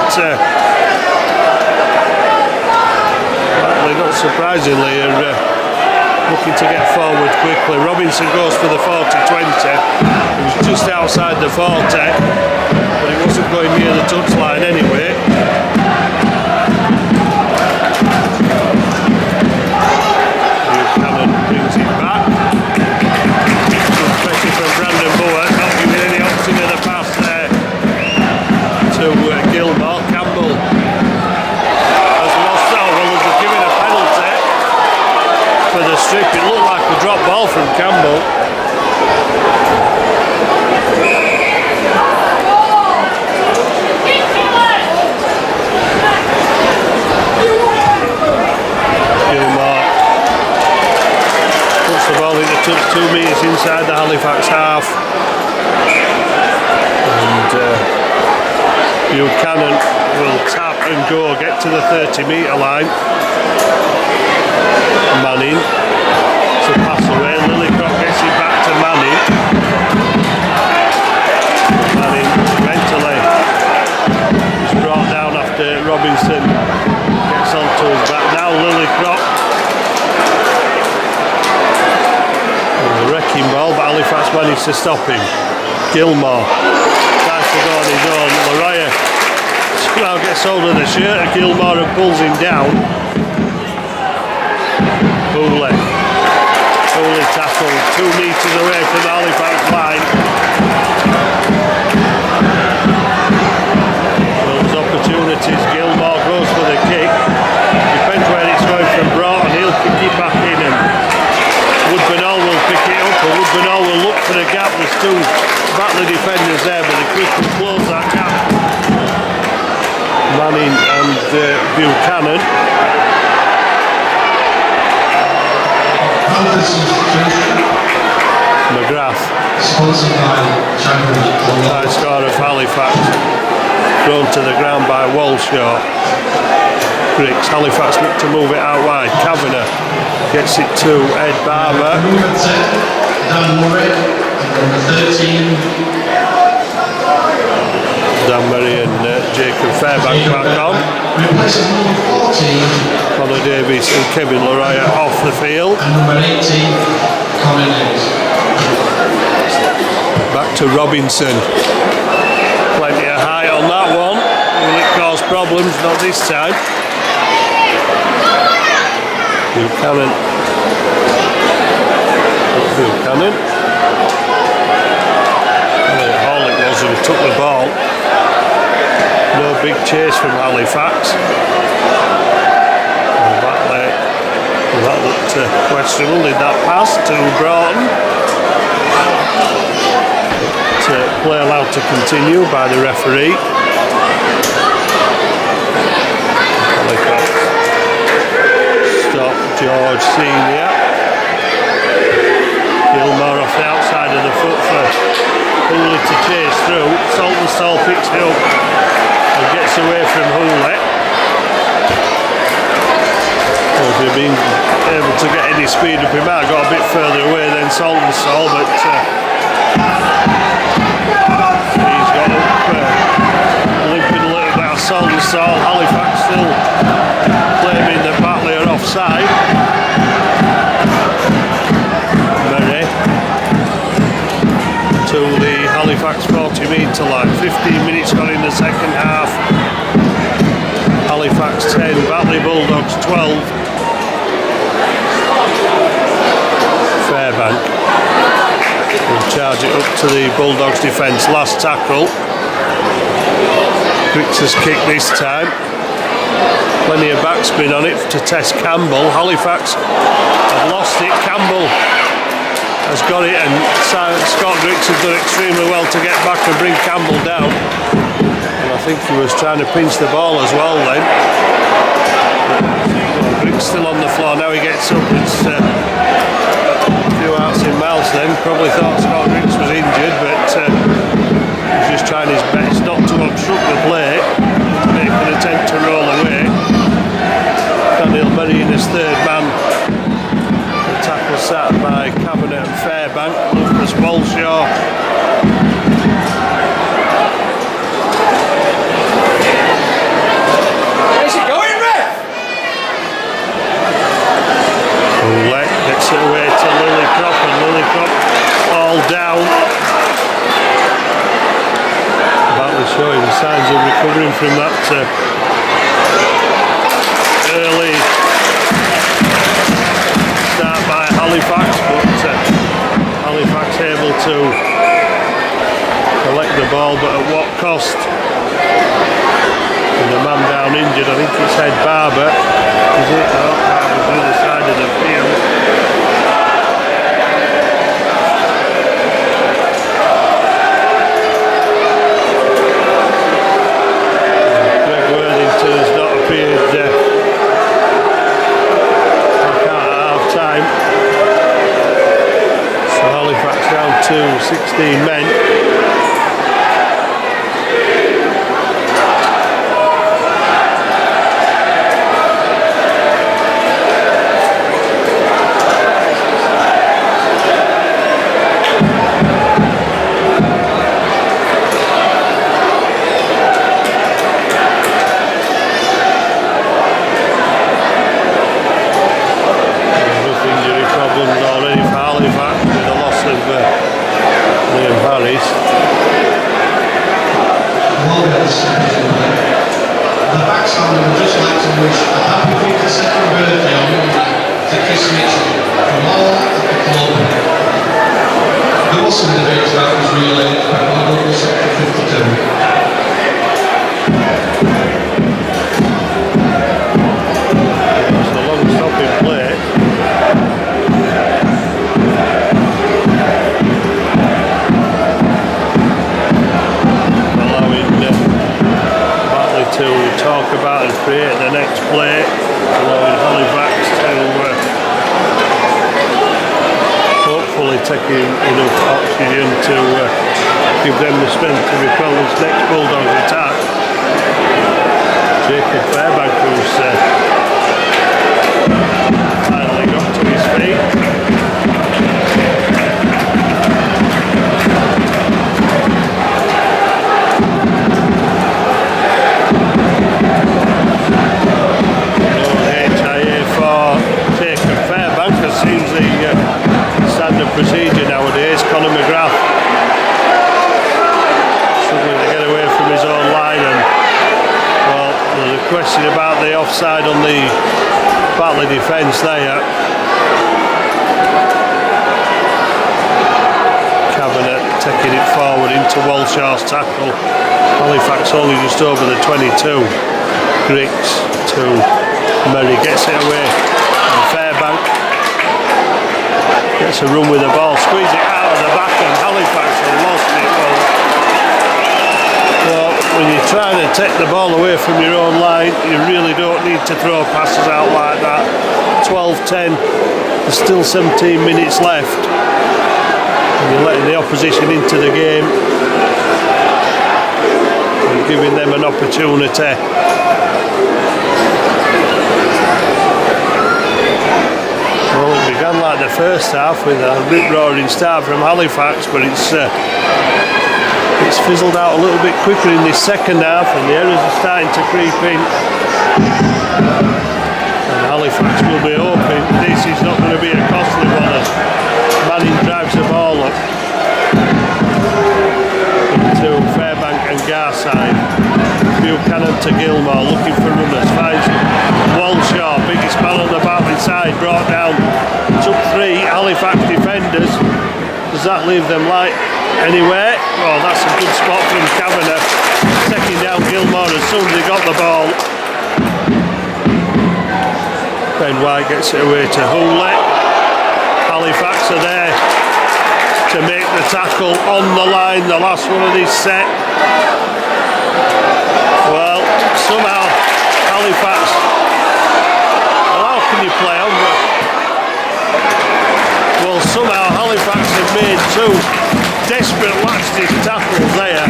not surprisingly are looking to get forward quickly. Robinson goes for the 40-20. He was just outside the 40, but he wasn't going near the touchline anyway. Buchanan brings it back. Good pressure from Brandon Moore, not giving any option of the pass there to Gilmore. Campbell has lost that. Well, they've given a penalty for the strip. It looked like a drop ball from Campbell. Gilmore puts the ball into touch 2 metres inside the Halifax half, and Buchanan will tap and go, get to the 30-metre line. Manning to pass away. Lillycrop gets it back to Manning. Manning mentally is brought down after Robinson gets onto his back. Now Lillycrop. A wrecking ball, but Halifax managed to stop him. Gilmore tries to go on his own. Laroya somehow gets hold of the shirt of Gilmore and pulls him down. Hooley tackled 2 metres away from the Halifax line. Buchanan. Panthers substitution. McGrath. Sponsored by Championship. High score of Halifax. Thrown to the ground by Walshaw. Griggs. Halifax look to move it out wide. Kavanagh gets it to Ed Barber. Number 10, Dan Murray. And number 13. Dan Murray and Jacob Fairbank back on. Replacing number 14. Connor Davies and Kevin Laroya off the field. And number 18, Colin Hayes. Back to Robinson. Plenty of height on that one. Will it cause problems? Not this time. Buchanan. Hall it was who took the ball. No big chase from Halifax. Batley, that looked questionable. Did that pass to Broughton? Play allowed to continue by the referee. Halifax stop George Senior. Gilmore off the outside of the foot for Hooley to chase through. Saltonstall picks it up and gets away from Hooley. Well, if he'd been able to get any speed up, he might have got a bit further away than Saltonstall, but he's got up limping a little bit. Saltonstall. Halifax still claiming that Batley are offside. To the Halifax 40 metre line. 15 minutes gone in the second half. Halifax 10, Batley Bulldogs 12. Fairbank will charge it up to the Bulldogs defence. Last tackle. Griggs' kick this time. Plenty of backspin on it to test Campbell. Halifax have lost it. Campbell has got it, and Scott Griggs has done extremely well to get back and bring Campbell down. And I think he was trying to pinch the ball as well then. But Griggs still on the floor. Now he gets up. It's a few hearts in mouths then. Probably thought Scott Griggs was injured, but he's just trying his best not to obstruct the play. Make an attempt to roll away. Daniel Murray in his third man. Tackle set by Kavanagh and Fairbank. Lucas Walshaw. Where's it going, ref? Let gets it away to Lillycrop, and Lillycrop all down. Batley showing signs of recovering from that early start by Halifax, but Halifax able to collect the ball, but at what cost? And the man down injured, I think it's Ed Barber. Is it? No, Barber's on the other side of the field. Greg Worthington has not appeared Halifax down to 16 men. Injury problems already for Halifax with the loss of Liam Harry. to talk about and create the next play, allowing Halifax to hopefully taking enough oxygen to give them the strength to repel this next Bulldogs attack. Jacob Fairbank, who's finally got to his feet. Seems the standard procedure nowadays. Conor McGrath struggling to get away from his own line, and well, there's a question about the offside on the Batley defence there. Kavanagh taking it forward into Walshaw's tackle. Halifax only just over the 22. Griggs to Merry, gets it away. And Fairbank gets a run with the ball, squeeze it out of the back, and Halifax have lost it. Well, when you're trying to take the ball away from your own line, you really don't need to throw passes out like that. 12-10, there's still 17 minutes left, and you're letting the opposition into the game and giving them an opportunity. Well, it began like the first half with a rip-roaring start from Halifax, but it's fizzled out a little bit quicker in this second half, and the errors are starting to creep in. And Halifax will be hoping this is not going to be a costly one as Manning drives the ball up into Fairbank and Garside. Buchanan to Gilmore, looking for runners, finds Walshaw, biggest man on the Batley side, brought down, took 3 Halifax defenders. Does that leave them light anywhere? Well, that's a good spot from Kavanagh, taking down Gilmore as soon as he got the ball. Ben White gets it away to Hooley. Halifax are there to make the tackle on the line, the last one of this set. Well, somehow Halifax, well, how can you play on? Well, somehow Halifax have made 2 desperate last-ditch tackles there.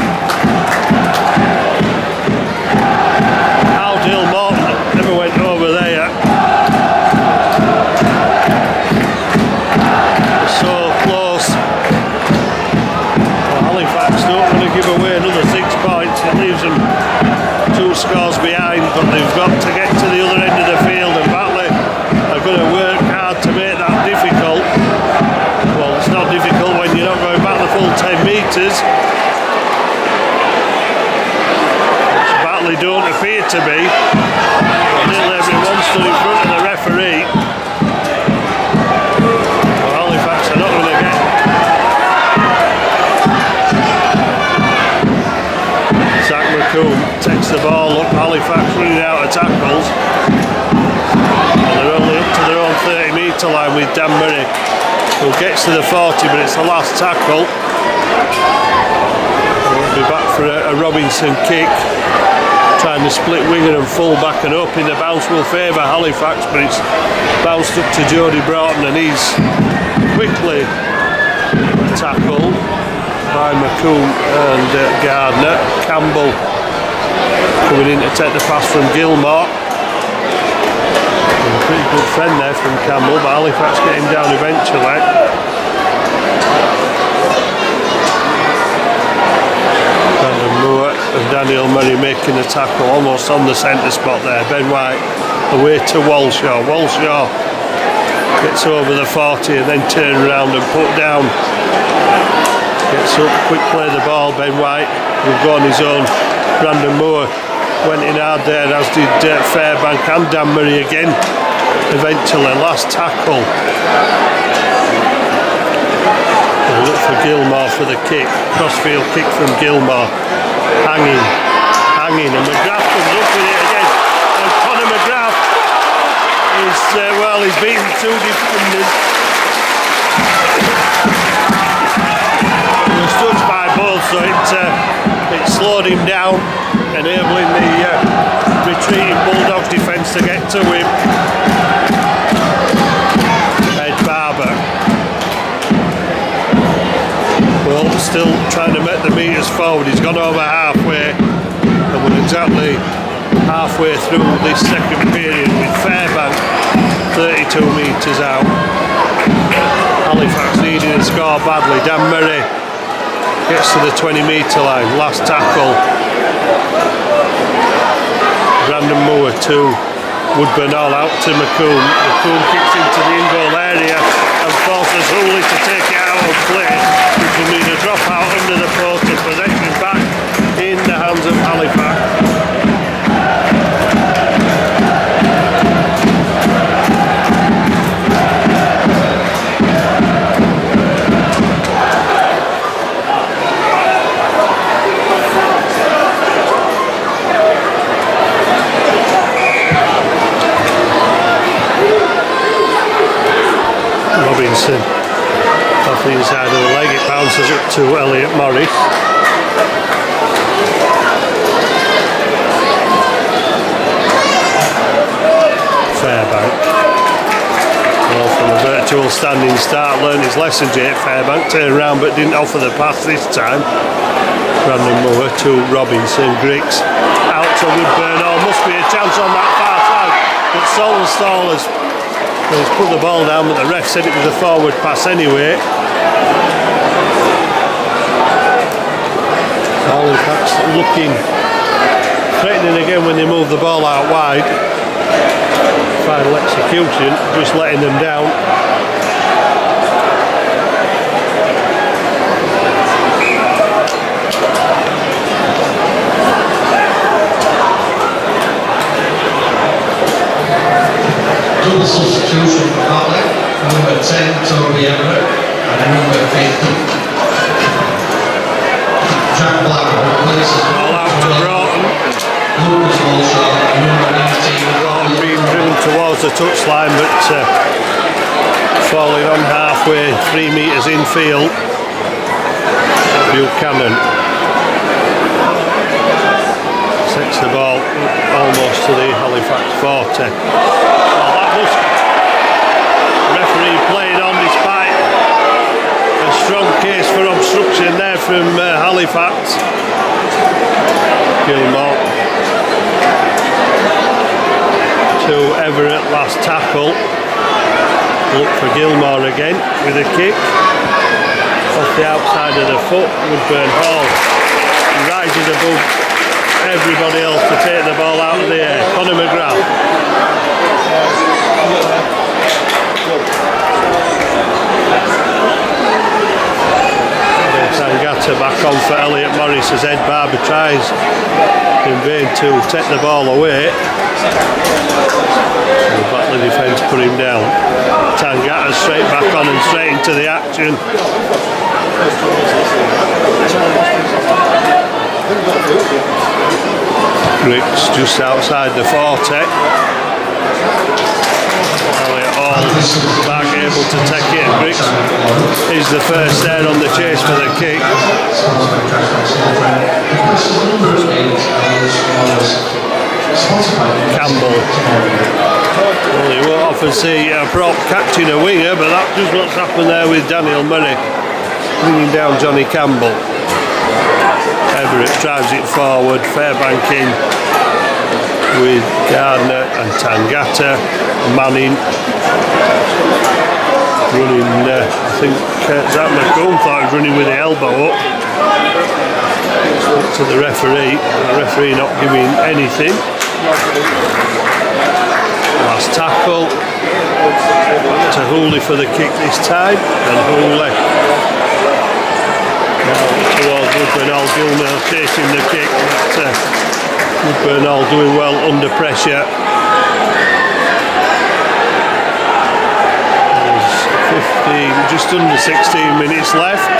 Aldale Morton never went over there. So close. Well, Halifax don't want to give away another 6 points. It leaves them 2 scores behind, but they've got to get to the other end of the field, and Batley are going to work hard to make that difficult. Well, it's not difficult when you're not going back the full 10 metres. Batley don't appear to be. Nearly everyone stood in front of the referee. Well, Halifax are not going to get. Zach McCool takes the ball up. Halifax running out of tackles. And they're only up to their own 30-metre line with Dan Murray, who gets to the 40, but it's the last tackle. We'll be back for a Robinson kick, trying to split winger and full back, and hoping the bounce will favour Halifax, but it's bounced up to Jody Broughton, and he's quickly tackled by McCool and Gardner. Campbell coming in to take the pass from Gilmore. A pretty good friend there from Campbell, but Halifax get him down eventually. Brandon Moore and Daniel Murray making the tackle almost on the centre spot there. Ben White away to Walshaw. Walshaw gets over the 40 and then turn around and put down. Gets up, quick play the ball. Ben White will go on his own. Brandon Moore went in hard there, as did Fairbank and Dan Murray again. Eventually, last tackle. We'll look for Gilmore for the kick. Crossfield kick from Gilmore. Hanging, and McGrath comes up with it again. And Conor McGrath is, well, he's beaten 2 defenders. He was touched by both, so it slowed him down, and enabling the retreating Bulldogs defence to get to him. Ed Barber. Well, still trying to make the metres forward. He's gone over halfway, and we're exactly halfway through this second period with Fairbank 32 metres out. Halifax needing to score badly. Dan Murray gets to the 20-metre line. Last tackle. Brandon Moore to Woodburn, all out to McComb. McComb kicks into the in-goal area and forces Hooley to take it out of play, which will mean a drop out under the post and possession back in the hands of Halifax. Robinson off the inside of the leg, it bounces up to Elliot Morris. Fairbank, well, from a virtual standing start, learned his lesson. Jake Fairbank turned around but didn't offer the pass this time. Brandon Moore to Robinson. Griggs out to Woodburn. Oh, must be a chance on that far side, but Solstall has he's put the ball down, but the ref said it was a forward pass anyway. Halifax looking threatening again when they move the ball out wide. Final execution, just letting them down. Double substitution for Batley, number 10 Toby Everett and number 50 Jack Black replaces Ball out to Broughton. Lucas Walshaw, number 19 Broughton being driven towards the touchline, but falling on halfway, 3 metres infield. Buchanan sets the ball almost to the Halifax 40. Well, that was referee playing on despite a strong case for obstruction there from Halifax. Gilmore to Everett, last tackle. Look for Gilmore again with a kick off the outside of the foot. Woodburn Hall rises above everybody else to take the ball out of the air. Conor McGrath. Tangata back on for Elliot Morris as Ed Barber tries in vain to take the ball away. The Batley defence put him down. Tangata straight back on and straight into the action. Griggs just outside the 40. Elliot Hall back able to take it. Griggs is the first there on the chase for the kick. Campbell. Well, you won't often see a prop catching a winger, but that's just what's happened there with Daniel Murray bringing down Johnny Campbell. Everett drives it forward, Fairbank in with Gardner and Tangata. Manning running, I think Zach McComb thought he was running with the elbow up. To the referee not giving anything. Last tackle. Back to Hooley for the kick this time, and Hooley now towards Woodburn Hall. Gilmore chasing the kick, but Woodburn Hall doing well under pressure. There's 15, just under 16 minutes left.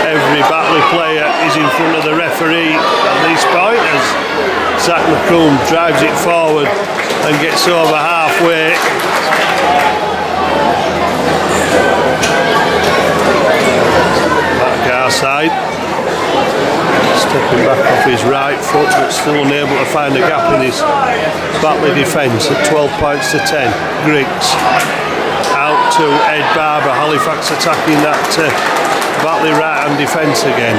Every Batley player is in front of the referee at this point as Zach McComb drives it forward and gets over halfway. Back our side. Stepping back off his right foot, but still unable to find a gap in his Batley defence at 12 points to 10. Griggs out to Ed Barber. Halifax attacking that Batley right-hand defence again.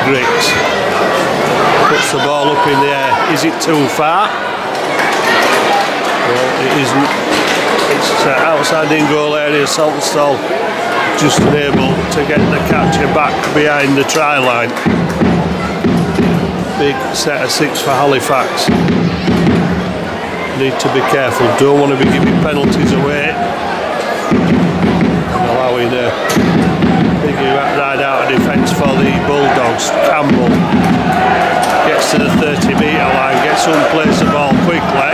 Griggs puts the ball up in the air. Is it too far? Well, it isn't. It's outside in goal area. Saltonstall just unable to get the catcher back behind the try line. Big set of 6 for Halifax. Need to be careful. Don't want to be giving penalties away and allowing a big ride out of defence for the Bulldogs. Campbell gets to the 30-metre line, gets unplays the ball quickly.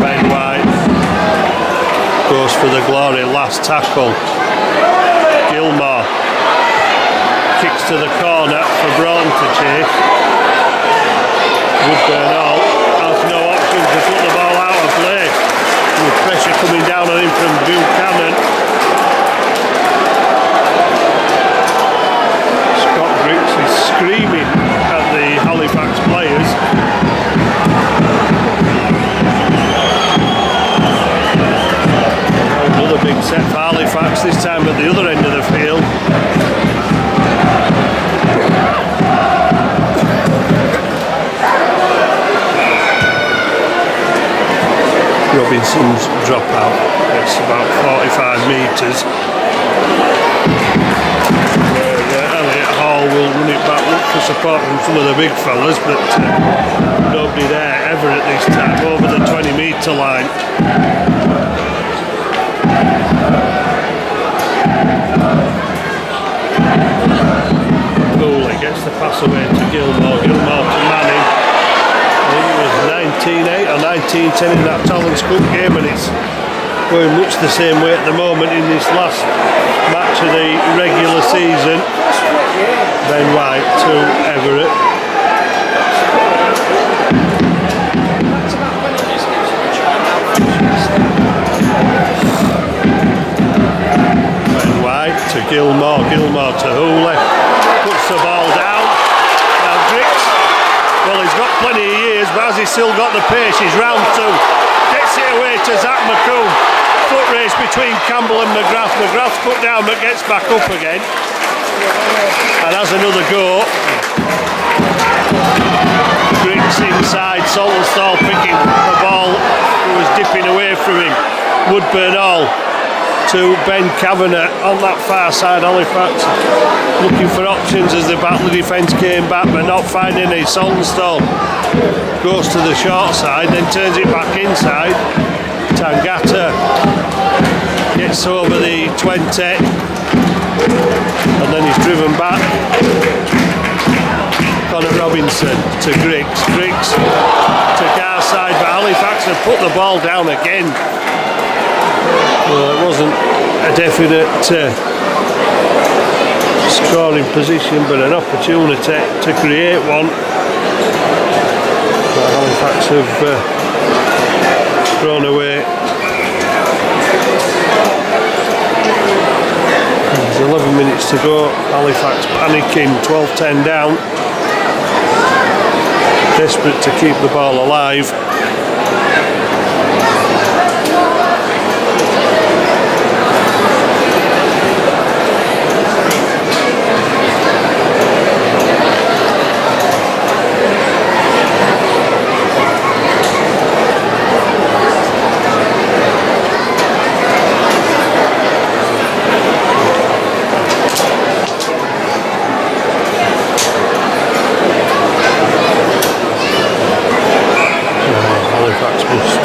Ben White goes for the glory, last tackle. Gilmore kicks to the corner for Broughton to chase. Woodburn has no option to put the ball out of play, with pressure coming down on him from Buchanan. Scott Griggs is screaming at the Halifax players. Another big set for Halifax, this time at the other end of the field. Robinson's drop out. It's about 45 metres. Elliot Hall will run it back, look for support from some of the big fellas, but nobody there ever at this time over the 20-metre line. Cooley gets the pass away to Gilmore. Gilmore to Manning. I think it was 19-8 or 19-10 in that Talons Cup game, and it's going much the same way at the moment in this last match of the regular season. Ben White to Everett. Ben White to Gilmore. Gilmore to Hooley. Puts the ball down. Now Griggs. Well, he's got plenty of years, but has he still got the pace? He's round 2. Gets it away to Zach McCool. Foot race between Campbell and McGrath. McGrath's put down but gets back up again. And has another go. Griggs inside. Saltonstall picking the ball. Who was dipping away from him. Woodburn Hall to Ben Kavanagh on that far side. Halifax looking for options as the Batley defence came back, but not finding any. Saltonstall goes to the short side, then turns it back inside. Tangata gets over the 20, and then he's driven back. Connor Robinson to Griggs. Griggs to Garside, but Halifax have put the ball down again. Well, it wasn't a definite scoring position, but an opportunity to create one. But Halifax have thrown away. There's 11 minutes to go. Halifax panicking, 12-10 down. Desperate to keep the ball alive.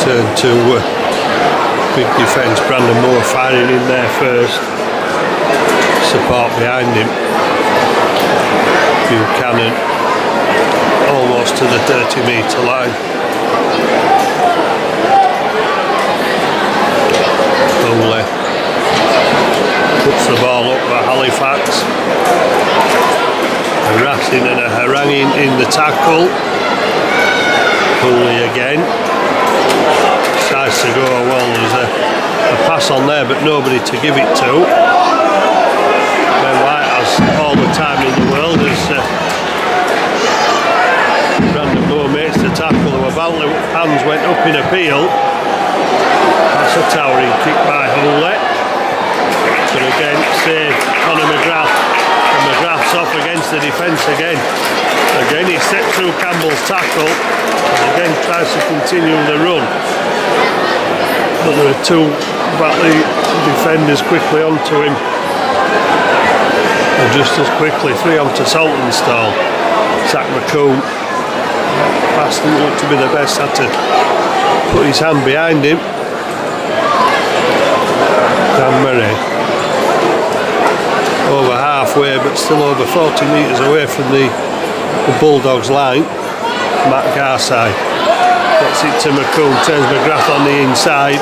Turn to big defence. Brandon Moore firing in there first. Support behind him. Buchanan almost to the 30-metre line. Hooley puts the ball up for Halifax. Harassing and a haranguing in the tackle. Hooley again. tries to go. Well, there's a pass on there, but nobody to give it to. Ben White has all the time in the world as Brandon Moore makes the tackle. The Batley hands went up in appeal. That's a towering kick by Hulley. But again, saved Conor McGrath. And McGrath's off against the defence again. Again, he stepped through Campbell's tackle. And again, tries to continue the run. But there are two Batley defenders quickly onto him. And just as quickly, 3 onto Saltonstall. Zach McComb. Pass didn't look to be the best, had to put his hand behind him. Dan Murray. Over halfway, but still over 40 metres away from the Bulldogs line. Matt Garside gets it to McComb, turns McGrath on the inside.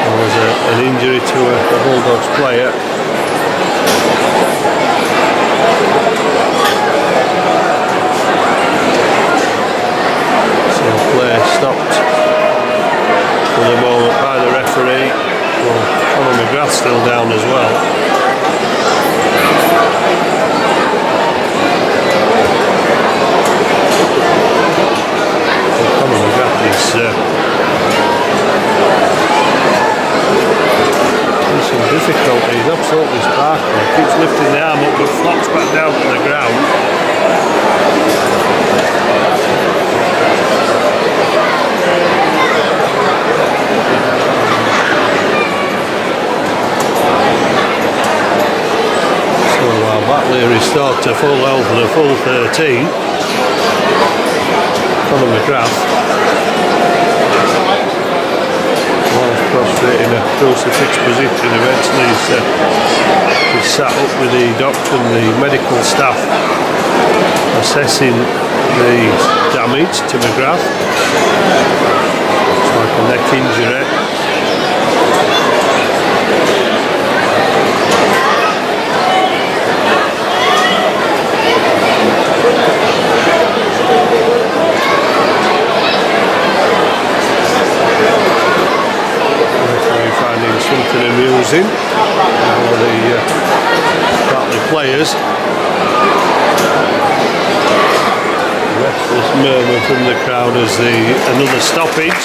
There was an injury to a Bulldogs player. So play stopped for the moment by the referee. Well, Conor McGrath still down as well. Conor McGrath is some difficulty. He's absolutely sparkling. He keeps lifting the arm up but flops back down to the ground. Batley restored to full health and a full 13. Conor McGrath was prostrate in a crucifix position. Eventually he's sat up with the doctor and the medical staff assessing the damage to McGrath. It's like a neck injury. Something amusing for the Batley players. Restless murmur from the crowd as another stoppage.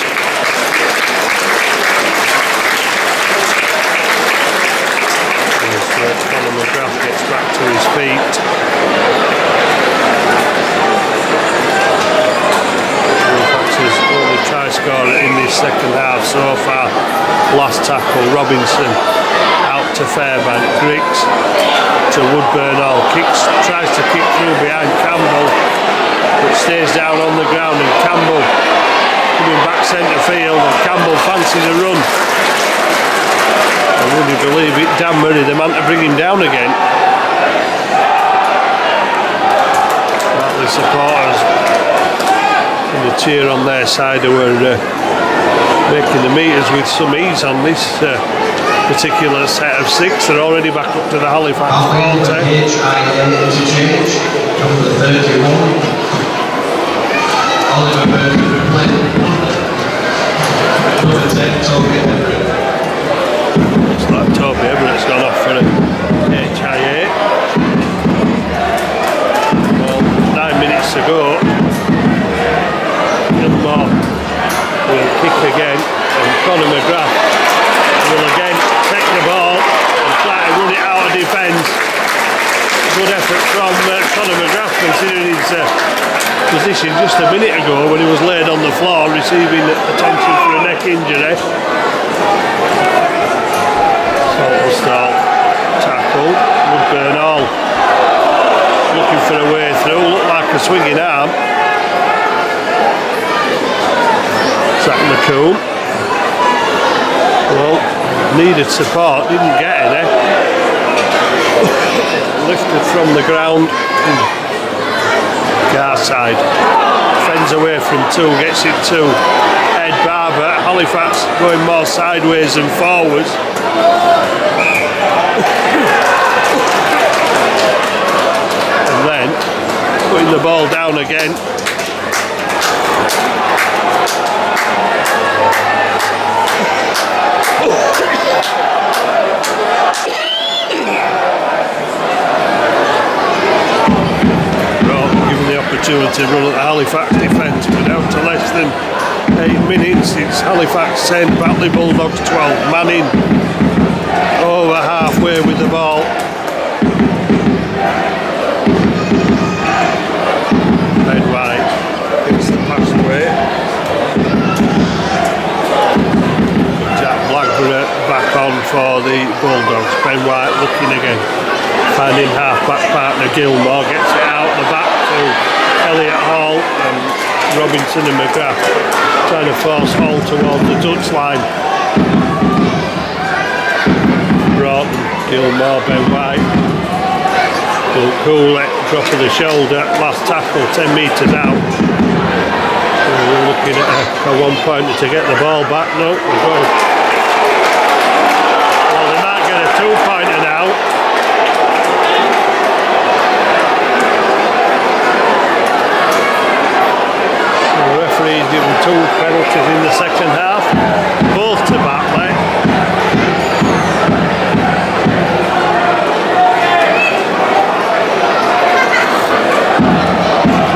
As Conor McGrath gets back to his feet. Halifax's only try scorer in this second half so far. Last tackle, Robinson out to Fairbank, Griggs to Woodburn Hall, tries to kick through behind Campbell, but stays down on the ground, and Campbell coming back centre field, and Campbell fancies a run. And would you believe it, Dan Murray, the man to bring him down again. Batley supporters and the cheer on their side were making the metres with some ease on this particular set of 6. They're already back up to the Halifax 40. Interchange, number 31. Oliver Burton replaced number 10, Toby Everett. Looks like Toby Everett's gone off for a HIA. Well, 9 minutes to go. Gilmore will kick again, and Conor McGrath will again take the ball and try to run it out of defence. Good effort from Conor McGrath, considering his position just a minute ago when he was laid on the floor receiving attention for a neck injury. Saltonstall tackle, Woodburn Hall looking for a way through, looked like a swinging arm. Zach McComb, well, needed support, didn't get any. Lifted from the ground. Garside fends away from 2, gets it to Ed Barber. Halifax going more sideways than forwards. And then putting the ball down again. opportunity to run at the Halifax defence, but down to less than 8 minutes. It's Halifax 10, Batley Bulldogs 12. Manning over halfway with the ball. Ben White gets the pass away. Jack Blackburn back on for the Bulldogs. Ben White looking again, finding half-back partner Gilmore, gets it out the back to Elliot Hall, and Robinson and McGrath trying to force Hall towards the touchline. Broughton, Gilmore, Ben White, Cooley, drop of the shoulder, last tackle 10 metres out. We're looking at a one-pointer to get the ball back. No, we're going. Well, they might get a two-pointer now. The referee's given 2 penalties in the second half, both to Batley.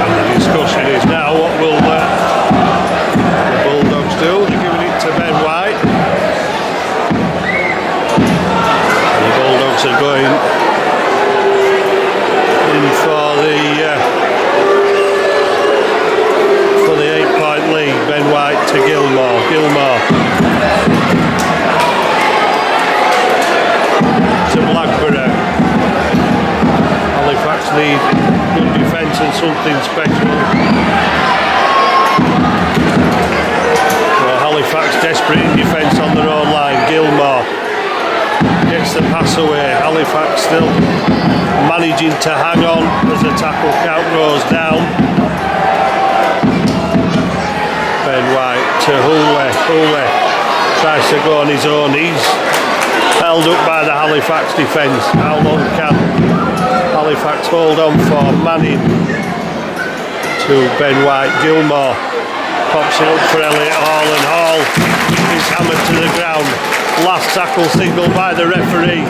And the discussion is now, what will the Bulldogs do? They're giving it to Ben White. And the Bulldogs are going in for the 8-point lead. Ben White to Gilmore. To Blackburn. Halifax need good defence and something special. Well, Halifax desperate in defence on their own line. Gilmore gets the pass away. Halifax still managing to hang on as the tackle count goes down. Ben White to Hooley tries to go on his own. He's held up by the Halifax defence. How long can Halifax hold on for? Manning to Ben White. Gilmore pops it up for Elliot Hall, and Hall is hammered to the ground. Last tackle signalled by the referee.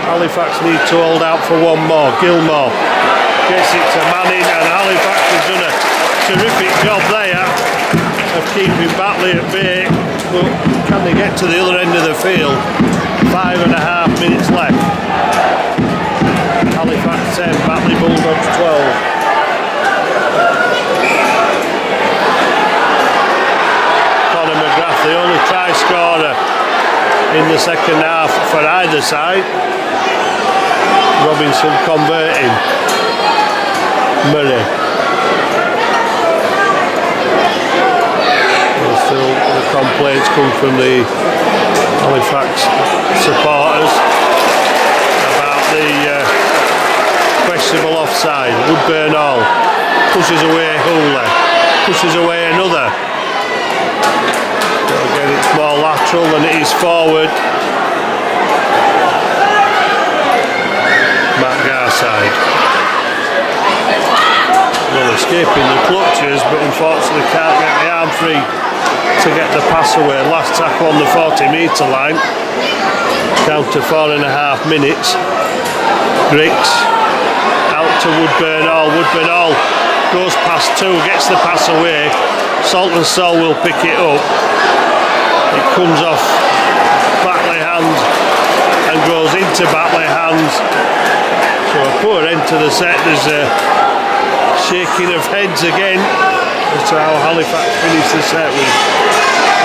Halifax need to hold out for one more. Gilmore gets it to Manning, and Halifax has done a terrific job there of keeping Batley at bay, but can they get to the other end of the field? 5.5 minutes left. Halifax 10, Batley Bulldogs 12. Conor McGrath, the only try scorer in the second half for either side. Robinson converting. Murray. Still, the complaints come from the Halifax supporters about the questionable offside. Woodburn Hall pushes away Hooley, pushes away another. But again, it's more lateral than it is forward. Matt Garside. Well, escaping the clutches, but unfortunately can't get the arm free to get the pass away. Last tackle on the 40-metre line. Down to 4.5 minutes. Griggs out to Woodburn Hall. Woodburn Hall goes past 2, gets the pass away. Salt and Soul will pick it up. It comes off Batley hands and goes into Batley hands. So a poor end to the set. There's a shaking of heads again. That's how Halifax finished the set with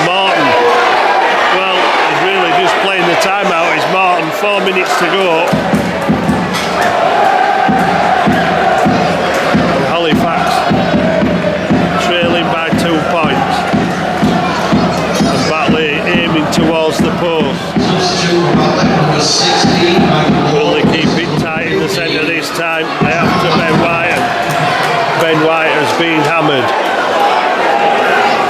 Martin. Well, he's really just playing the timeout. Is Martin, 4 minutes to go. And Halifax trailing by 2 points. And Batley aiming towards the post. Will they keep it tight in the centre this time? They have to Ben White. Ben White has been hammered.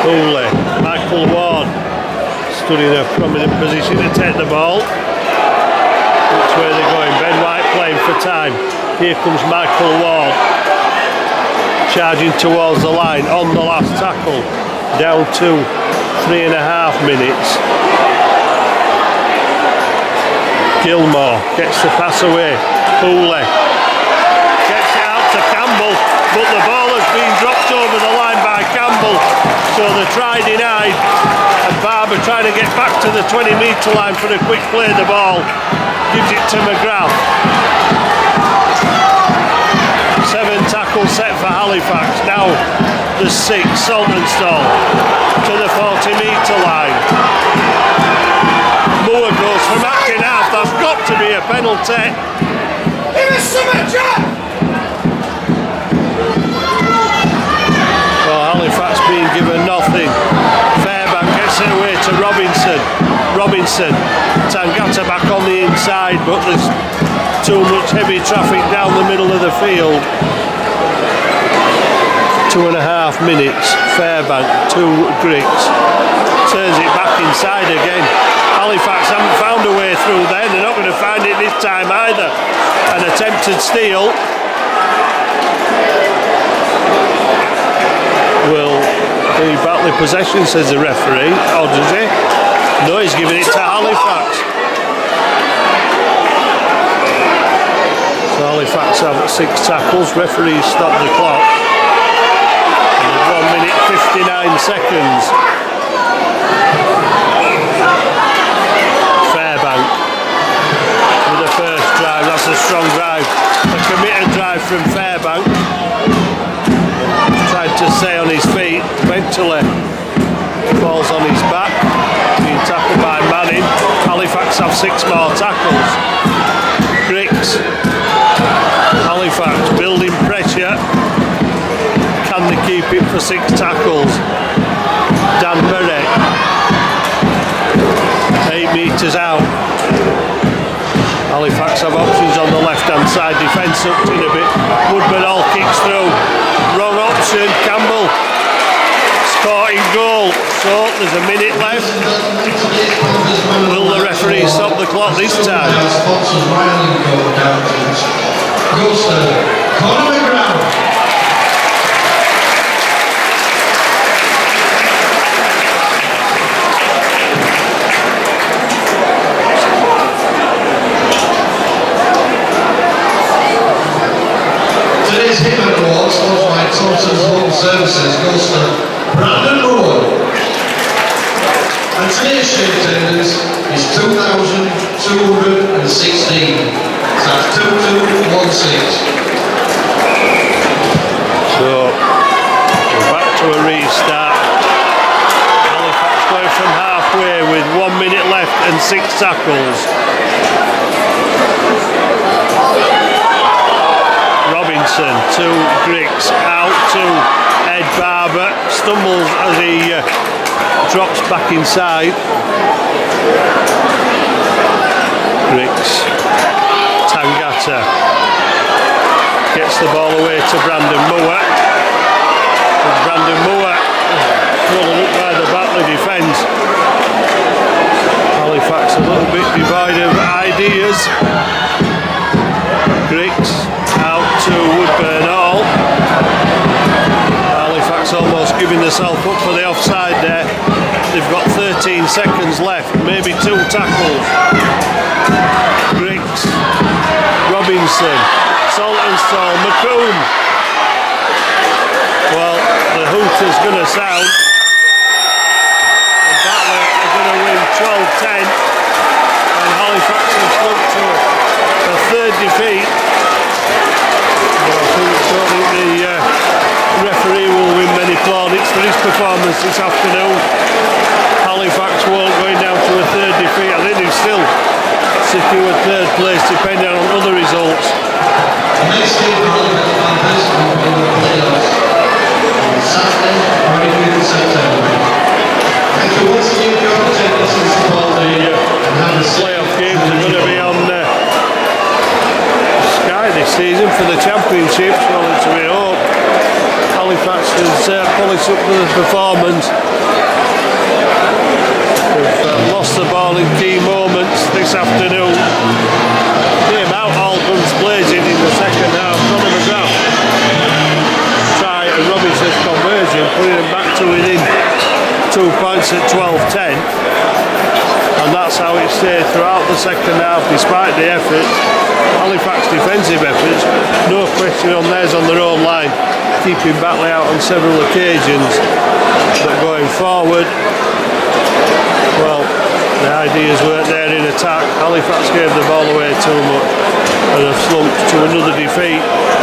Hooley, Michael Ward stood in a prominent position to take the ball. Which way they're going? Ben White playing for time. Here comes Michael Ward charging towards the line on the last tackle. Down to 3.5 minutes. Gilmore gets the pass away. Hooley gets it out to Campbell. but the ball has been dropped over the line by Campbell, so they're trying denied, and Barber trying to get back to the 20-metre line for a quick play. The ball gives it to McGrath. 7 tackles set for Halifax. Now there's 6. Saltonstall to the 40-metre line. Moore goes from acting half. That's got to be a penalty. Give us some Jack! Well, Halifax being given nothing. Fairbank gets it away to Robinson. Tangata back on the inside, but there's too much heavy traffic down the middle of the field. 2.5 minutes. Fairbank, 2 Griggs. Turns it back inside again. Halifax haven't found a way through there. They're not going to find it this time either. An attempted steal will be Batley possession, says the referee. Or does he? No, he's giving it to Halifax. So Halifax have 6 tackles. Referees stop the clock. 1 minute 59 seconds. Fairbank with the first drive. That's a strong drive. A committed drive from Fairbank. Tried to stay on his feet. Eventually falls on his back. Being tackled by Manning. Halifax have 6 more tackles. Griggs. Halifax building pressure. Can they keep it for 6 tackles? Dan Berek. 8 metres out. Halifax have options on the left hand side. Defence up in a bit. Woodburn all kicks through. Wrong option. Campbell. Sporting goal. So there's a minute left. Will the referee stop the clock this time? Today's Himmet Awards, sponsored by Thompson's Home Services, goes to Brandon Moore. And today's show attendance is 2,216. So that's 2216. So we're back to a restart. Halifax going from halfway with 1 minute left and 6 tackles. Robinson to Griggs, out to Ed Barber, stumbles as he drops back inside. Griggs, Tangata gets the ball away to Brandon Moore. Brandon Moore swallowed up by the Batley defence. Halifax a little bit devoid of ideas. Griggs out to Woodburn Hall. Halifax almost giving themselves up for the offside there. They've got 13 seconds left, maybe 2 tackles. Griggs, Robinson, Saltonstall, McComb. Well, the hooter's going to sound. And Batley are going to win 12-10. And Halifax has slumped to a 3rd defeat. I think the referee will win many plaudits for his performance this afternoon. Halifax won't going down to a 3rd defeat. I think he's still secure 3rd place depending on other results. The next game for Halifax Panthers will be the playoffs on Saturday, 25th September. Thank you once again for your attendance and support. The playoff games are going to be on Sky this season for the Championship, so it's a bit hope. Halifax has polished up the performance. They've lost the ball in key moments this afternoon. Came out all guns blazing in the second half. Conor McGrath tried a Robinson's conversion, putting them back to within 2 points at 12-10. And that's how it stayed throughout the second half, despite the efforts. Halifax defensive efforts, no question on theirs on their own line. keeping Batley out on several occasions, but going forward, well, the ideas weren't there in attack. Halifax gave the ball away too much and have slumped to another defeat.